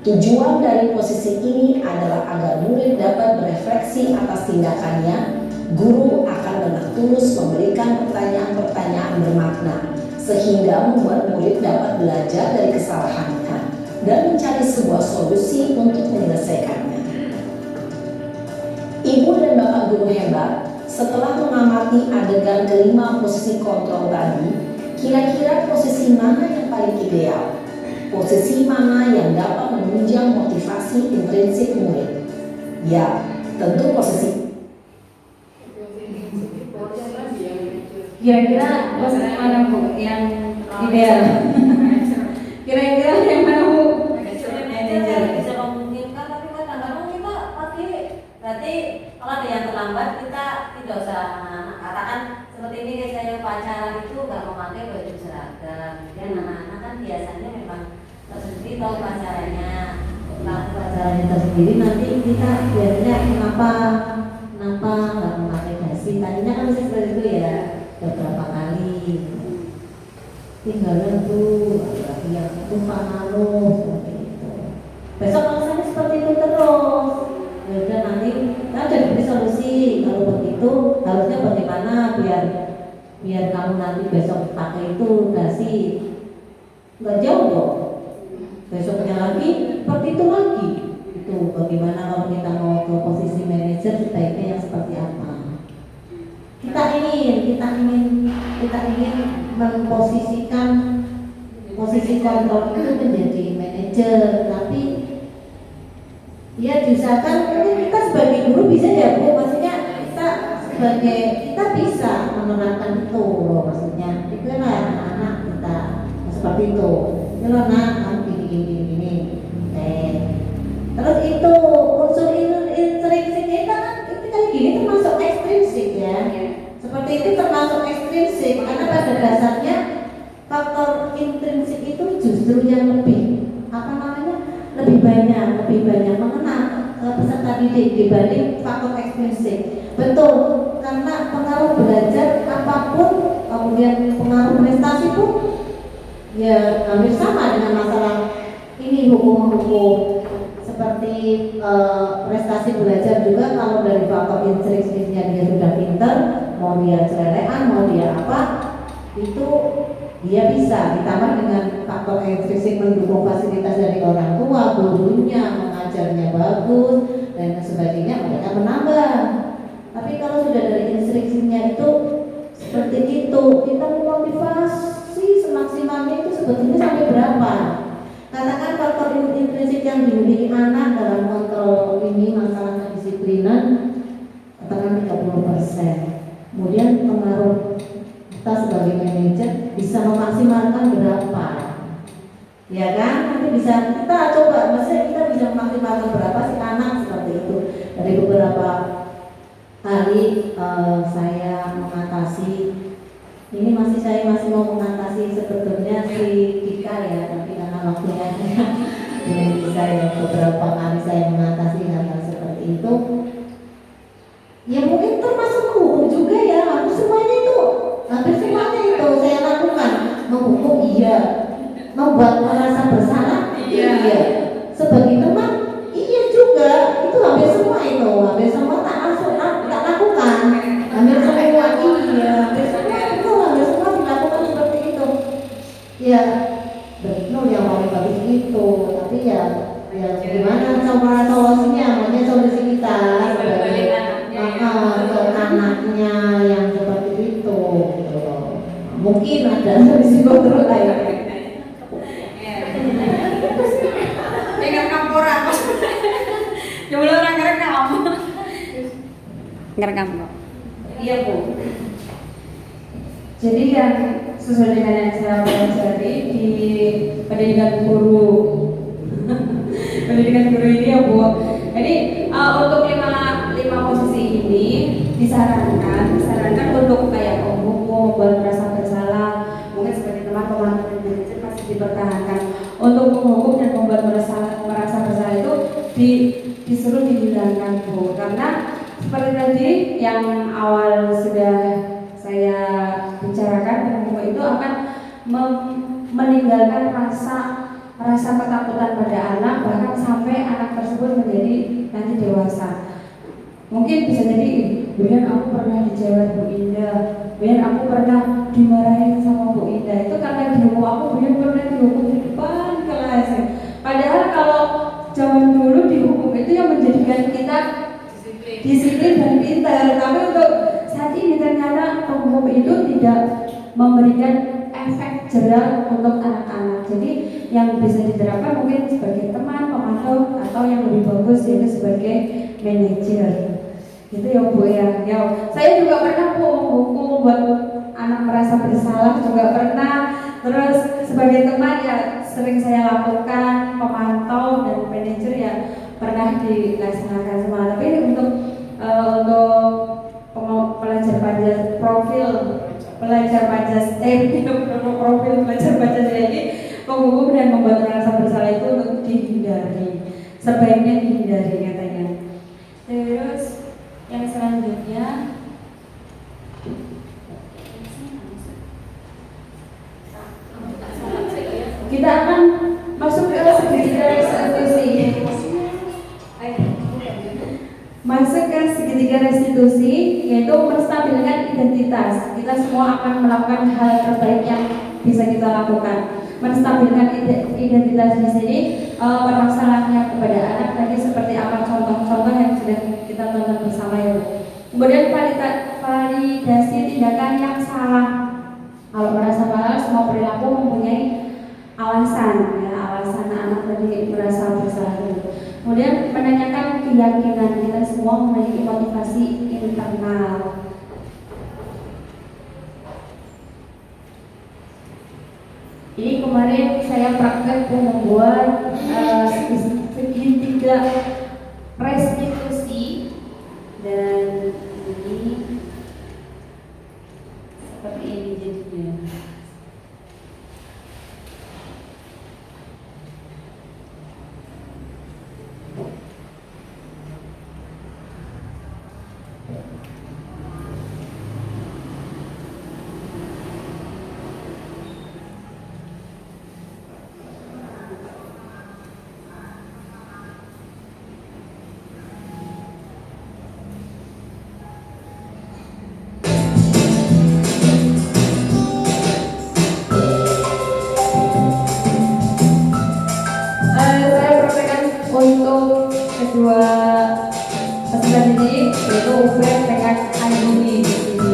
Tujuan dari posisi ini adalah agar murid dapat berefleksi atas tindakannya. Guru akan dengan tulus memberikan pertanyaan-pertanyaan bermakna, sehingga membuat murid dapat belajar dari kesalahannya dan mencari sebuah solusi untuk menyelesaikannya. Ibu dan Bapak guru hebat, setelah mengamati adegan kelima posisi kontrol tadi, kira-kira posisi mana yang paling ideal? Posisi mana yang dapat menunjang motivasi intrinsik murid? Ya, tentu posisi. Kira-kira posisi mana Bu yang ideal? Kira-kira yang mana Bu? Bisa memungkinkan, tapi kadang-kadang kita pakai, berarti kalau ada yang terlambat kita tidak usah anak-anak katakan seperti ini, kayak saya pacaran itu nggak memakai baju seragam, dan anak-anak kan biasanya memang tersendiri tahu pacarannya, tahu pacarannya tersendiri, nanti kita biasanya kenapa nggak memakai dasi, tadinya kan bisa seperti itu ya beberapa kali, tinggalnya tuh lagi yang tumpah lalu seperti itu. Besok alasannya seperti itu terus, ya udah nanti ada diberi solusi. Kalau begitu harusnya bagaimana biar kamu nanti besok pakai itu dasi, nggak jauh dong. Besoknya lagi seperti itu lagi. Itu bagaimana kalau kita mau ke posisi manajer, sebaiknya yang seperti apa? Kita ingin memposisikan posisi kontrol itu menjadi manajer, tapi ya diusahakan kita sebagai guru bisa ya Bu, maksudnya kita bisa menerapkan itu loh, maksudnya itu kan anak-anak kita seperti itu, itu loh nak gini. Terus itu unsur intrinsik kita kan gini termasuk ekstrinsik ya. Seperti itu termasuk ekstrinsik karena pada dasarnya faktor intrinsik itu justru yang lebih lebih banyak mengenal peserta didik dibanding faktor ekstrinsik. Betul, karena pengaruh belajar apapun, kemudian pengaruh prestasi pun ya hampir sama dengan masalah ini hukum seperti prestasi belajar juga. Kalau dari faktor intrinsiknya dia sudah pintar, mau dia celelean, mau dia apa, itu dia bisa ditambah dengan faktor intrinsik mendukung fasilitas dari orang tua, gurunya, mengajarnya bagus dan sebagainya, mereka menambah. Tapi kalau sudah dari intrinsiknya itu seperti itu, kita memotivasi semaksimalnya itu sebetulnya sampai berapa? Katakan faktor intrinsik yang dimiliki anak dalam kontrol ini masalah kedisiplinan katakan 30%. Kemudian pengaruh kita sebagai manajer bisa memaksimalkan berapa? Ya kan? Nanti bisa kita coba, maksudnya kita bisa memaksimalkan berapa sih anak seperti itu. Dari beberapa kali saya mengatasi ini saya masih mau mengatasi sebetulnya si Dika ya, tapi karena waktunya belum bisa ya, beberapa kali saya mengatasi hal-hal seperti itu. Ya mungkin termasuk hukum juga ya, hampir semuanya itu saya lakukan. Menghukum iya, membuat merasa bersalah iya, sebagai teman iya juga, itu hampir semua tak lakukan, hampir semua iya, hampir semua dilakukan seperti itu. Ya betul yang paling bagus itu, tapi ya gimana cara solusinya, makanya solusi kita sebagai untuk anaknya yang seperti itu gitu. Mungkin ada solusi kontrol lain. Dengan kamporan. Coba orang ngerekam. Ngerekam kok. Iya Bu. Jadi yang sesuai dengan yang saya pelajari di pendidikan guru ini ya Bu. Jadi untuk lima posisi ini disarankan untuk kayak hukum, buat merasa bersalah, mungkin sebagai teman-teman manajer masih dipertahankan. Untuk menghukum dan membuat merasa bersalah itu tadi yang awal sudah saya bicarakan, bahwa itu akan meninggalkan rasa ketakutan pada anak, bahkan sampai anak tersebut menjadi nanti dewasa. Mungkin bisa jadi, Bian aku pernah dijewer Bu Indah, Bian aku pernah dimarahin sama Bu Indah. Itu karena dihukum aku, Bian pernah dihukum di depan kelas. Padahal kalau zaman dulu dihukum itu yang menjadikan kita disiplin dan pintar. Tapi untuk saat ini ternyata penghukum itu tidak memberikan efek jerah untuk anak-anak. Jadi yang bisa diterapkan mungkin sebagai teman, pemantau, atau yang lebih bagus yaitu sebagai manajer. Gitu ya Bu ya. Saya juga pernah Bu menghukum buat anak merasa bersalah, juga pernah. Terus sebagai teman ya sering saya lakukan, pemantau dan manajer ya pernah dilaksanakan semua. Tapi untuk pelajar Pancasila ini penghukum dan membuat merasa bersalah itu untuk dihindari, sebaiknya dihindari katanya. Terus yang selanjutnya kita akan masuk ke segitiga restitusi, yaitu menstabilkan identitas. Kita semua akan melakukan hal terbaik yang bisa kita lakukan. Menstabilkan identitas di sini, permasalahannya kepada anak tadi seperti apa contoh-contoh yang sudah kita tonton bersama ya. Kemudian validasi tindakan yang salah. Kalau merasa salah, semua perilaku mempunyai alasan, ya, alasan anak tadi merasa bersalah itu. Kemudian menanyakan keyakinan, kita semua memiliki motivasi internal. Ini kemarin saya praktek membuat segitiga restitusi, dan ini seperti ini jadinya. Untuk kedua peserta didik yaitu Ubed dengan Ayuni di sini.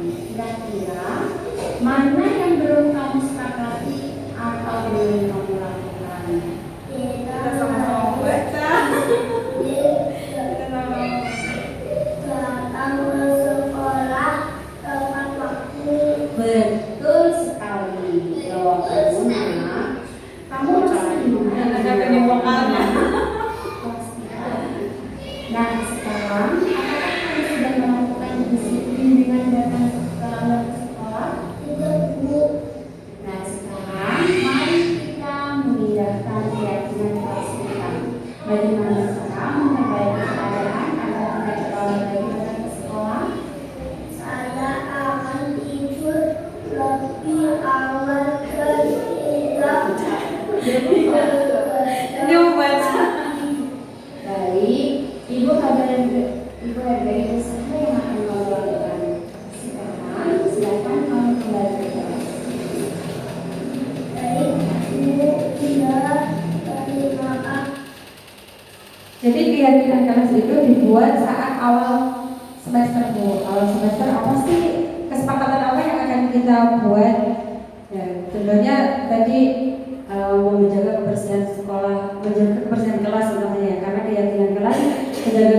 Kira-kira mana yang belum kamu sepakati atau belum kamu lakukan? Kita sama-sama baca. Kita sama-sama. Datang ke sekolah tepat waktu. Betul sekali. Jawabannya kamu masih di mana? Ada pengen vokalnya. Nah, sekarang apakah kamu sudah melakukan disiplin dengan datang terlambat ke sekolah? Tidak, Bu. Nah, sekarang mari kita memindahkan keyakinan kelas kita. Bagaimana cara memperbaiki keadaan agar tidak terlalu lagi datang ke sekolah? Saya akan tidur lebih awal dan tidak Ini mau baca. Baik, Ibu hargai usaha yang akan kamu lakukan. Sekarang silakan kamu kembali ke kelas. baik, Bu. Tidak, terima kasih. Jadi keyakinan kelas itu dibuat saat awal semester, Bu. Awal semester apa sih kesepakatan apa yang akan kita buat? Ya, tentunya tadi menjaga kebersihan sekolah, menjaga kebersihan kelas utamanya, karena keyakinan kelas menjaga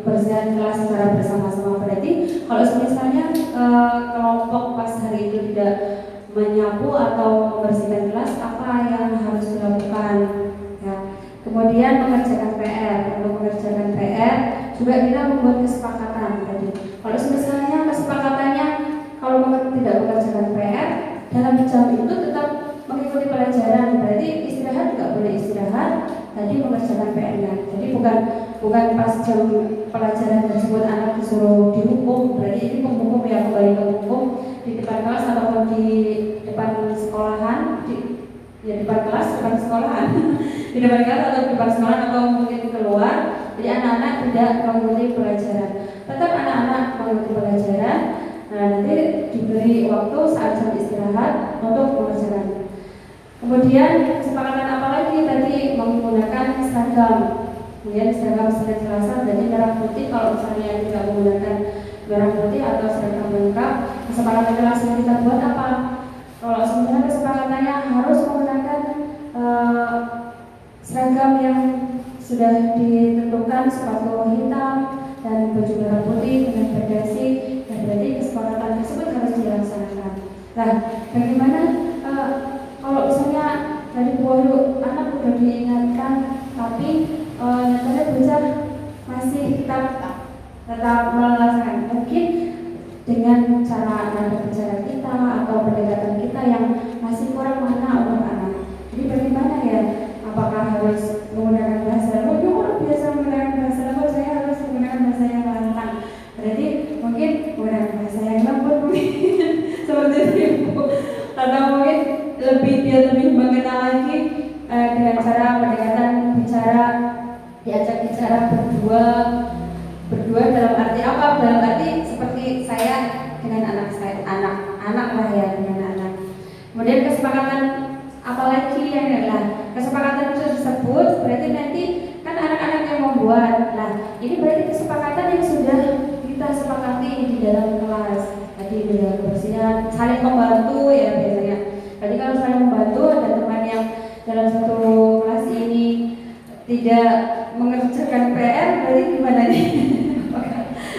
kebersihan kelas secara bersama-sama. Berarti kalau misalnya kelompok pas hari itu tidak menyapu atau membersihkan kelas, apa yang harus dilakukan? Ya. Kemudian mengerjakan PR. Untuk mengerjakan PR juga kita membuat kesepakatan tadi. Kalau misalnya kesepakatannya kalau tidak mengerjakan PR dalam jam itu tetap mengikuti pelajaran, berarti istirahat juga boleh istirahat. Tadi mengerjakan PR-nya. Jadi bukan pas jam pelajaran tersebut anak disuruh dihukum. Berarti ini penghukum yang kembali ke hukum di depan kelas ataupun di depan sekolahan, di depan kelas, depan sekolahan, di depan kelas atau di depan sekolahan atau mungkin keluar. Jadi anak-anak tidak mengikuti pelajaran. Tetap anak-anak mengikuti pelajaran. Nah, nanti diberi waktu saat jam istirahat untuk mengerjakan. Kemudian kesepakatan apa lagi? Tadi menggunakan seragam. Kemudian seragam Senin Selasa jadi merah putih. Kalau misalnya tidak menggunakan merah putih atau seragam lengkap, kesepakatan kelas yang kita buat apa? Kalau sebenarnya kesepakatannya harus menggunakan seragam yang sudah ditentukan, sepatu hitam dan baju merah putih dengan berdasi. Dan berarti kesepakatan tersebut harus dilaksanakan. Nah, bagaimana kalau misalnya dari buah anak sudah diingatkan, tapi nyatanya bocah masih tetap melaksanakan, mungkin dengan cara nada bicara kita atau pendekatan kita yang masih kurang mengena untuk anak. Jadi bagaimana ya? Apakah harus menggunakan bahasa lembut? Ya, orang biasa menggunakan bahasa lembut, saya harus menggunakan bahasa yang lantang. Berarti mungkin menggunakan bahasa yang lembut mungkin seperti itu. Atau mungkin lebih mengenal lagi dengan cara pendekatan bicara, diajak bicara berdua dalam arti apa? Dalam arti seperti saya dengan anak saya, anak lah ya, dengan anak. Kemudian kesepakatan apa lagi yang adalah kesepakatan itu tersebut berarti nanti kan anak-anak yang membuat. Nah, ini berarti kesepakatan yang sudah kita sepakati di dalam kelas. Tadi dengan kebersihan, saling membantu ya biasanya. Tadi kalau saling membantu, ada teman yang dalam satu kelas ini tidak mengerjakan PR, berarti gimana nih?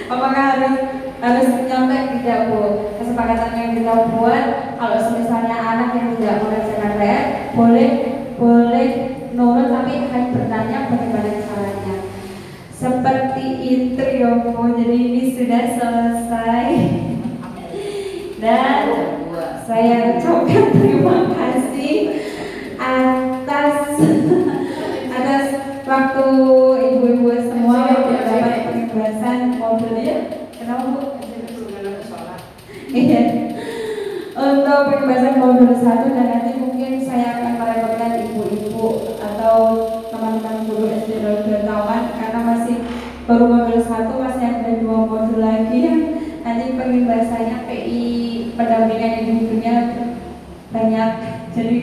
Apakah harus nyontek? Tidak, Bu. Kesepakatan yang kita buat, kalau misalnya anak yang tidak mengerjakan PR, boleh nurut tapi hanya bertanya bagaimana caranya. Seperti itu ya, Bu. Jadi ini sudah selesai. Dan saya ucapkan terima kasih atas waktu ibu-ibu semua untuk dapat pembahasan modulnya. Kenapa, Bu? Iya. Untuk pembahasan modul 1 dan nanti mungkin saya akan merepotkan ibu-ibu atau teman-teman guru SD 2 tahun karena masih baru modul 1, masih ada 2 modul lagi yang nanti pembahasannya PI pendampingan ibu-ibunya banyak. Jadi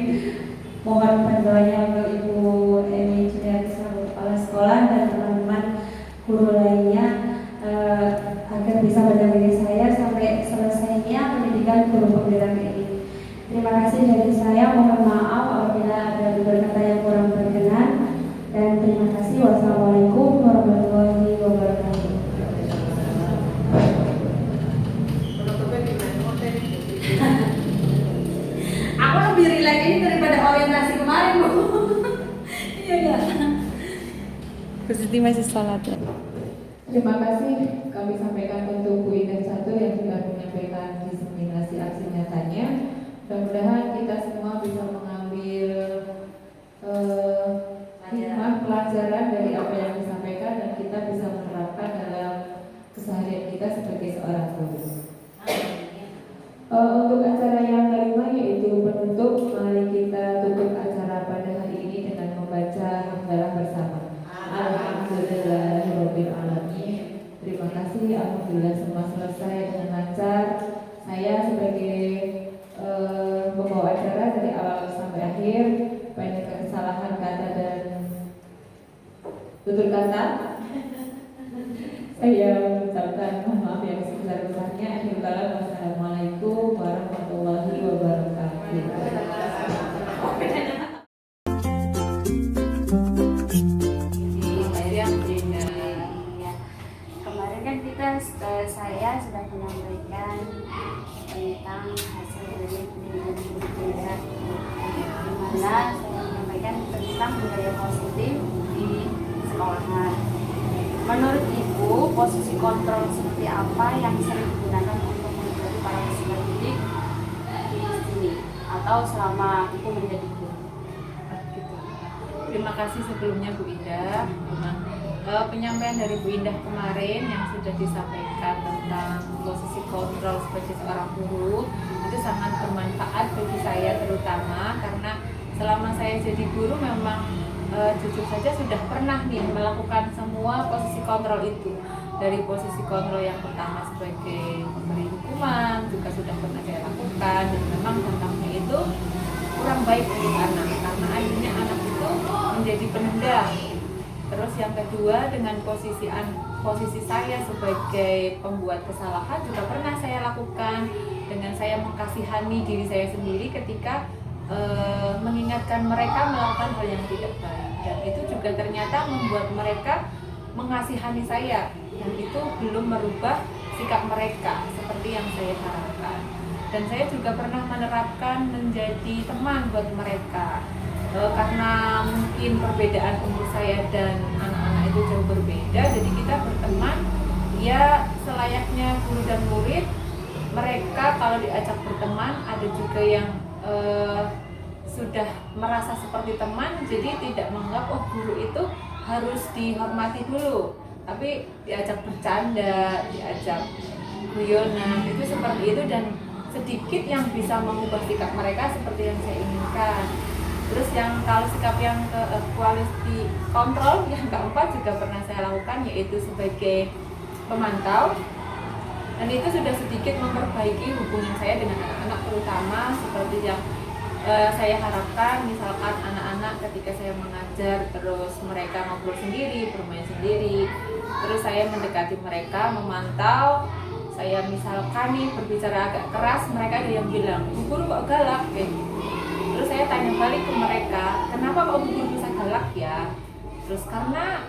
mohon bantuannya untuk Ibu Emi Juliarsa, Kepala Sekolah dan teman-teman guru lainnya agar bisa mendampingi saya sampai selesai kasih dari saya. Mohon maaf apabila ada beberapa kata yang kurang berkenan. Dan terima kasih. Wassalamualaikum warahmatullahi wabarakatuh. Aku lebih rileks ini daripada orientasi kemarin, Bu. Iya ya. Posisi masih sholat ya. Terima kasih kami sampaikan untuk Bu Indah Satu yang sudah menyampaikan diseminasi aksi nyatanya. Mudah-mudahan kita semua bisa mengambil hikmah pelajaran dari apa yang disampaikan dan kita bisa menerapkan dalam keseharian kita sebagai seorang guru. Untuk acara yang kelima yaitu penutup, mari kita tutup acara pada hari ini dengan membaca hamdalah bersama. Alhamdulillahirabbil alamin. Terima kasih, alhamdulillah semua selesai dengan lancar. Saya sebagai pembawa acara dari awal sampai akhir, banyak kesalahan kata dan tutur kata. Saya mengucapkan mohon maaf yang sebesar-besarnya. Akhir kalam, wassalamualaikum warahmatullahi wabarakatuh. Kemarin kan saya sudah menyampaikan tentang hasil dari pendidikan berbeda, di mana saya menyampaikan tentang budaya positif di sekolahan. Menurut Ibu, posisi kontrol seperti apa yang sering digunakan untuk mengajari para peserta didik di sini atau selama Ibu menjadi guru? Terima kasih sebelumnya Bu Indah. Penyampaian dari Bu Indah kemarin yang sudah disampaikan tentang posisi kontrol sebagai seorang guru itu sangat bermanfaat bagi saya, terutama karena selama saya jadi guru memang jujur saja sudah pernah nih melakukan semua posisi kontrol itu. Dari posisi kontrol yang pertama sebagai pemberi hukuman juga sudah pernah saya lakukan, dan memang dampaknya itu kurang baik untuk anak karena akhirnya anak itu menjadi penendam. Terus yang kedua, dengan posisi saya sebagai pembuat kesalahan juga pernah saya lakukan dengan saya mengkasihani diri saya sendiri ketika mengingatkan mereka melakukan hal yang tidak baik, dan itu juga ternyata membuat mereka mengasihani saya, dan itu belum merubah sikap mereka seperti yang saya harapkan. Dan saya juga pernah menerapkan menjadi teman buat mereka. Karena mungkin perbedaan umur saya dan anak-anak itu jauh berbeda, jadi kita berteman ya selayaknya guru dan murid. Mereka kalau diajak berteman, ada juga yang sudah merasa seperti teman, jadi tidak menganggap oh guru itu harus dihormati dulu, tapi diajak bercanda, diajak guyonan, itu seperti itu, dan sedikit yang bisa mengubah sikap mereka seperti yang saya inginkan. Terus yang kalau sikap yang quality control yang keempat juga pernah saya lakukan, yaitu sebagai pemantau, dan itu sudah sedikit memperbaiki hubungan saya dengan anak-anak, terutama seperti yang saya harapkan. Misalkan anak-anak ketika saya mengajar terus mereka ngobrol sendiri, bermain sendiri, terus saya mendekati mereka, memantau. Saya misalkan nih berbicara agak keras, mereka ada yang bilang, "Bu Guru kok galak?" kayak gitu. Terus saya tanya balik ke mereka, "Kenapa kok Bu Guru bisa galak ya?" Terus karena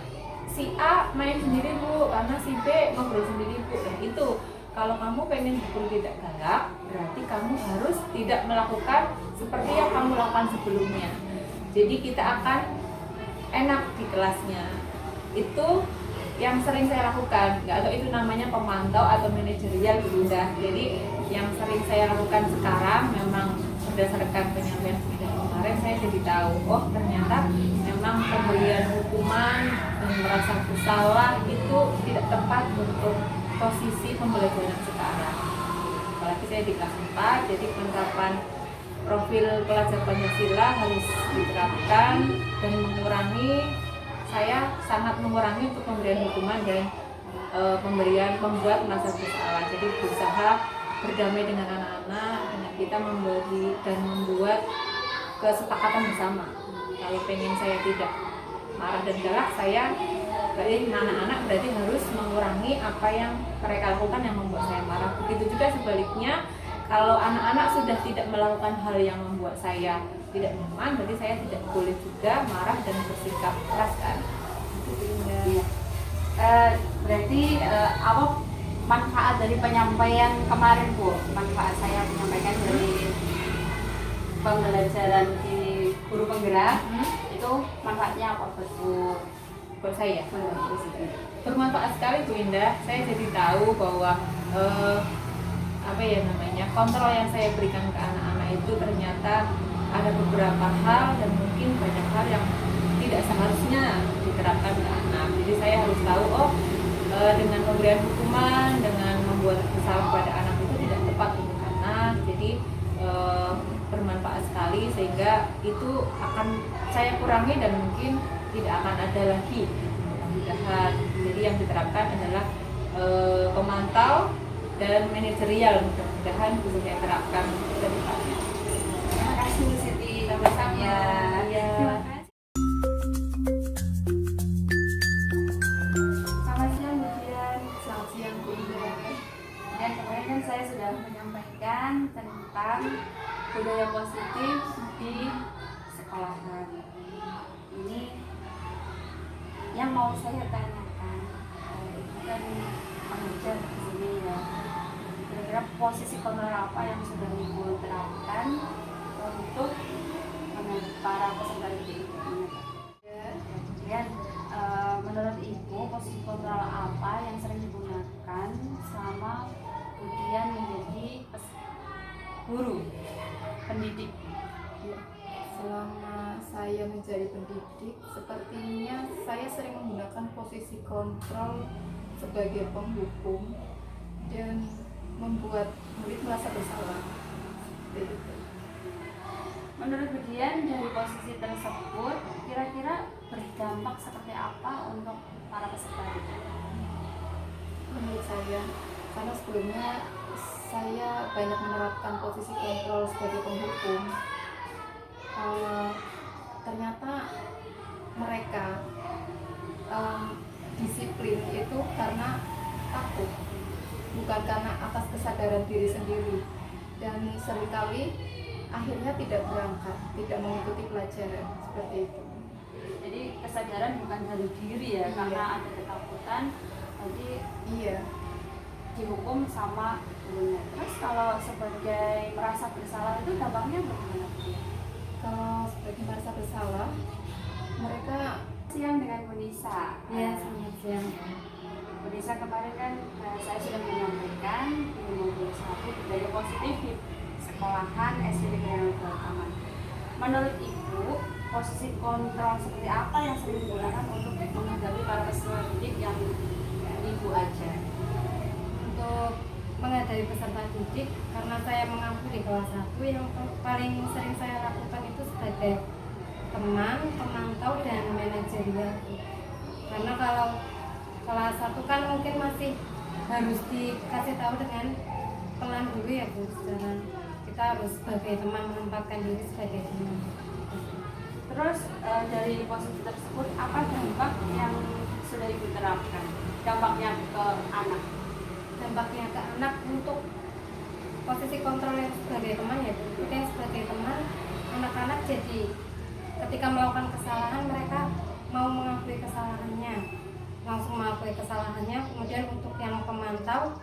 si A main sendiri Bu, karena si B ngobrol sendiri Bu. Dan itu kalau kamu pengen Bu Guru tidak galak, berarti kamu harus tidak melakukan seperti yang kamu lakukan sebelumnya. Jadi kita akan enak di kelasnya. Itu yang sering saya lakukan. Nggak tahu itu namanya pemantau atau manajerial sudah. Jadi yang sering saya lakukan sekarang memang berdasarkan penyampaian sudah kemarin, saya jadi tahu oh ternyata memang pemberian hukuman dan merasa bersalah itu tidak tepat untuk posisi pembelajaran sekarang. Apalagi saya di kelas 4, jadi penerapan profil pelajar Pancasila harus diterapkan dan saya sangat mengurangi untuk pemberian hukuman dan membuat merasa bersalah. Jadi berusaha berdamai dengan anak-anak, dengan kita memberi dan membuat kesepakatan bersama. Kalau pengen saya tidak marah dan galak, saya berarti anak-anak berarti harus mengurangi apa yang mereka lakukan yang membuat saya marah. Begitu juga sebaliknya, Kalau anak-anak sudah tidak melakukan hal yang membuat saya tidak nyaman, berarti saya tidak boleh juga marah dan bersikap keras kan. Iya. Berarti apa manfaat dari penyampaian kemarin Bu? Manfaat saya menyampaikan dari pembelajaran di guru penggerak itu manfaatnya apa Buat saya bermanfaat sekali Bu Indah. Saya jadi tahu bahwa kontrol yang saya berikan ke anak-anak itu ternyata ada beberapa hal dan mungkin banyak hal yang tidak seharusnya diterapkan ke anak. Jadi saya harus tahu dengan pemberian hukuman, dengan membuat kesalahan pada anak itu tidak tepat untuk anak. Jadi bermanfaat sekali sehingga itu akan saya kurangi dan mungkin tidak akan ada lagi. Mudah-mudahan. Jadi yang diterapkan adalah pemantau dan manajerial, mudah-mudahan bisa saya terapkan ke depannya. Terima kasih Bu Siti. Sama-sama. Ya. Terima kasih. Selamat siang Bu Dian. Selamat siang Bu Indah. Dan kemarin kan saya sudah menyampaikan tentang budaya positif di sekolahan. Ini yang mau saya tanyakan, itu kan pengajar di sini ya. Kira-kira posisi kontrol apa yang sudah Ibu terapkan untuk para peserta didik ini? Kemudian menurut Ibu posisi kontrol apa yang sering digunakan selama kemudian menjadi guru pendidik? Selama saya menjadi pendidik, sepertinya saya sering menggunakan posisi kontrol sebagai penghukum dan membuat murid merasa bersalah. Begitu. Menurut Bu Dian, dari posisi tersebut kira-kira berdampak seperti apa untuk para peserta didik? Menurut saya, karena sebelumnya saya banyak menerapkan posisi kontrol sebagai penghukum, ternyata mereka disiplin itu karena takut, bukan karena atas kesadaran diri sendiri, dan seringkali akhirnya tidak berangkat, tidak mengikuti pelajaran seperti itu. Jadi kesadaran bukan dari diri ya, karena ada ketakutan, jadi Iya. dihukum sama gurunya. Terus kalau sebagai merasa bersalah itu dampaknya bagaimana? Kalau sebagai merasa bersalah, mereka Siang dengan Bu Nisa. Ya, selamat siang. Bu Nisa kemarin kan saya sudah menyampaikan di 51 budaya positif di sekolahan SD Negeri Taman. Menurut Ibu, posisi kontrol seperti apa yang sering digunakan untuk menghadapi para peserta didik yang Ibu ajar? Untuk menghadapi peserta didik, karena saya mengaku di kelas 1, yang paling sering saya lakukan itu sebagai teman, pemantau, dan manajerial. Karena kalau kelas 1 kan mungkin masih harus dikasih tahu dengan pelan dulu ya Bu, secara kita harus sebagai teman menempatkan diri sebagai teman. Terus dari posisi tersebut apa dampak yang sudah Ibu terapkan? Dampaknya ke anak? Dampaknya ke anak untuk posisi kontrol yang sebagai teman ya Bu. Kita yang sebagai teman, anak-anak jadi ketika melakukan kesalahan mereka mau mengakui kesalahannya, langsung mengakui kesalahannya. Kemudian untuk yang pemantau,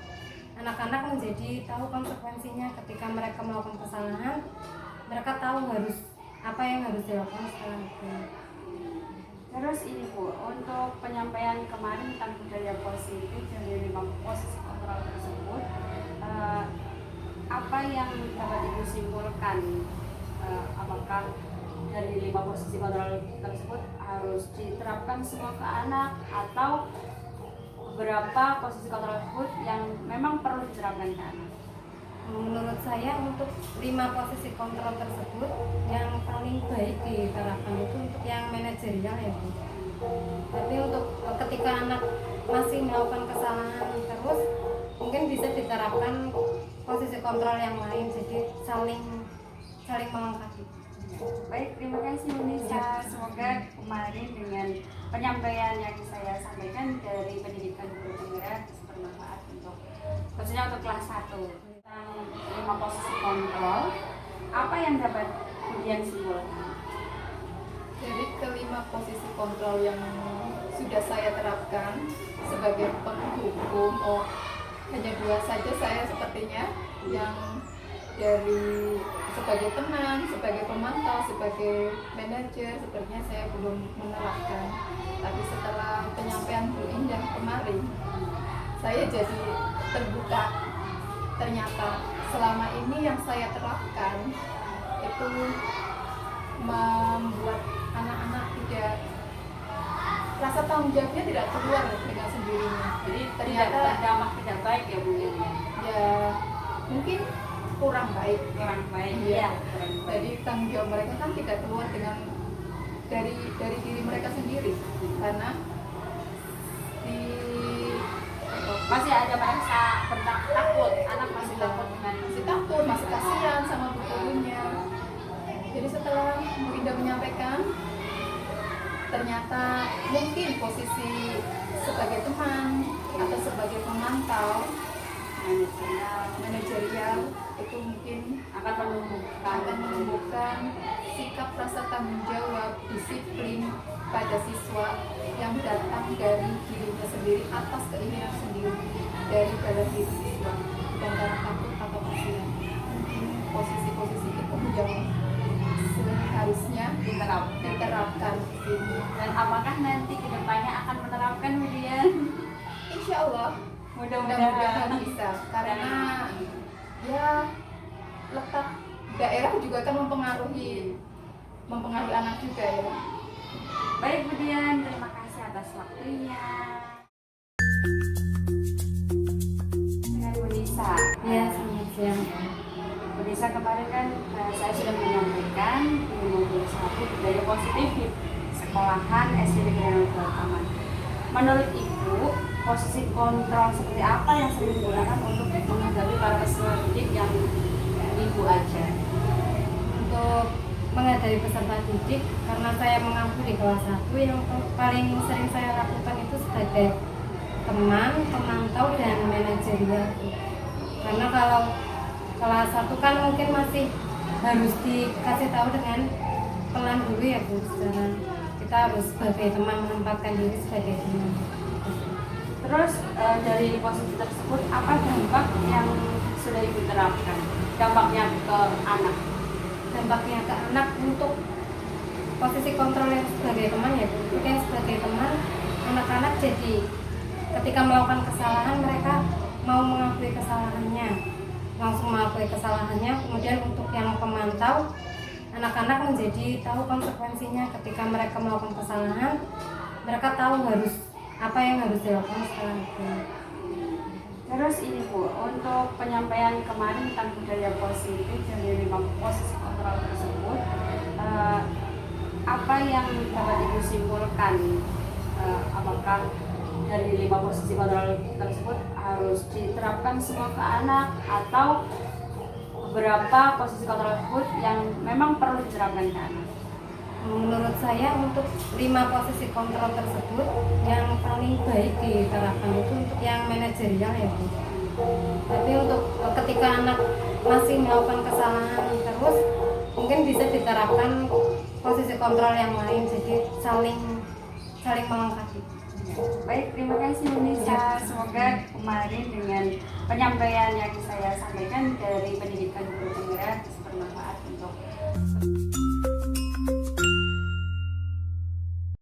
anak-anak menjadi tahu konsekuensinya ketika mereka melakukan kesalahan, mereka tahu harus apa yang harus dilakukan setelah itu. Terus ini Bu, untuk penyampaian kemarin tentang budaya positif dari 5 posisi kontrol tersebut, apa yang dapat Ibu simpulkan? Apakah dari 5 posisi kontrol tersebut harus diterapkan semua ke anak, atau beberapa posisi kontrol tersebut yang memang perlu diterapkan ke anak? Menurut saya untuk 5 posisi kontrol tersebut yang paling baik diterapkan itu untuk yang manajerial ya Bu. Tapi untuk ketika anak masih melakukan kesalahan terus, mungkin bisa diterapkan posisi kontrol yang lain, jadi saling melengkapi. Baik, terima kasih Bu Nisa. Semoga kemarin dengan penyampaian yang saya sampaikan dari pendidikan guru penggerak bisa bermanfaat untuk khususnya untuk kelas 1 tentang 5 kelima posisi kontrol, apa yang dapat kemudian simpulkan? Dari kelima posisi kontrol yang sudah saya terapkan sebagai penghukum, hanya 2 saja saya sepertinya, yang dari sebagai teman, sebagai pemantau, sebagai manajer, sepertinya saya belum menerapkan. Tapi setelah penyampaian Bu Indah kemarin, saya jadi terbuka. Ternyata selama ini yang saya terapkan itu membuat anak-anak tidak, rasa tanggung jawabnya tidak keluar dengan sendirinya. Jadi ternyata berdampak tidak baik ya Bu ya? Ya mungkin kurang baik. Ya. Jadi tanggung jawab mereka kan tidak keluar dengan dari diri mereka sendiri, karena masih ada rasa takut, anak masih takut masih kasihan sama bu gurunya. Jadi setelah Bu Indah menyampaikan, ternyata mungkin posisi sebagai teman atau sebagai pemantau manajerial itu mungkin akan menumbuhkan sikap rasa tanggung jawab, disiplin pada siswa yang datang dari dirinya sendiri, atas keinginan sendiri dari dalam diri siswa, bukan karena takut atau kasihan. Posisi-posisi itu yang seharusnya diterapkan di sini. Dan apakah nanti kedepannya akan menerapkan kemudian? Insya Allah mudah-mudahan bisa, karena ya letak daerah juga kan mempengaruhi anak juga ya. Baik Bu Dian, terima kasih atas waktunya. Dengan Bu Nisa. Ya, selamat siang. Bu Nisa, kemarin kan saya sudah menyampaikan di modul 1 budaya positif di sekolahan SD Negeri 0 Taman. Menurut Ibu, posisi kontrol seperti apa yang sering digunakan untuk menghadapi para peserta didik yang Ibu ajar? Untuk menghadapi peserta didik, karena saya mengaku di kelas 1, yang paling sering saya lakukan itu sebagai teman, pemantau, dan manajerial. Karena kalau kelas 1 kan mungkin masih harus dikasih tahu dengan pelan dulu ya Bu, secara kita harus sebagai teman menempatkan diri sebagai teman. Terus dari posisi tersebut, apa dampak yang sudah Ibu terapkan? Dampaknya ke anak? Dampaknya ke anak untuk posisi kontrol yang sebagai teman ya Bu. Yang sebagai teman, anak-anak jadi ketika melakukan kesalahan mereka mau mengakui kesalahannya, langsung mengakui kesalahannya. Kemudian untuk yang pemantau, anak-anak menjadi tahu konsekuensinya ketika mereka melakukan kesalahan, mereka tahu harus apa yang harus dilakukan setelah itu. Terus ini Bu, untuk penyampaian kemarin tentang budaya positif dari 5 posisi kontrol tersebut, apa yang dapat Ibu simpulkan? Apakah dari 5 posisi kontrol tersebut harus diterapkan semua ke anak, atau beberapa posisi kontrol tersebut yang memang perlu diterapkan ke anak? Menurut saya untuk 5 posisi kontrol tersebut yang paling baik diterapkan itu untuk yang manajerial ya Bu. Tapi untuk ketika anak masih melakukan kesalahan terus, mungkin bisa diterapkan posisi kontrol yang lain, jadi saling melengkapi. Baik, terima kasih Bu Nisa. Semoga kemarin dengan penyampaian yang saya sampaikan dari pendidikan guru penggerak bermanfaat untuk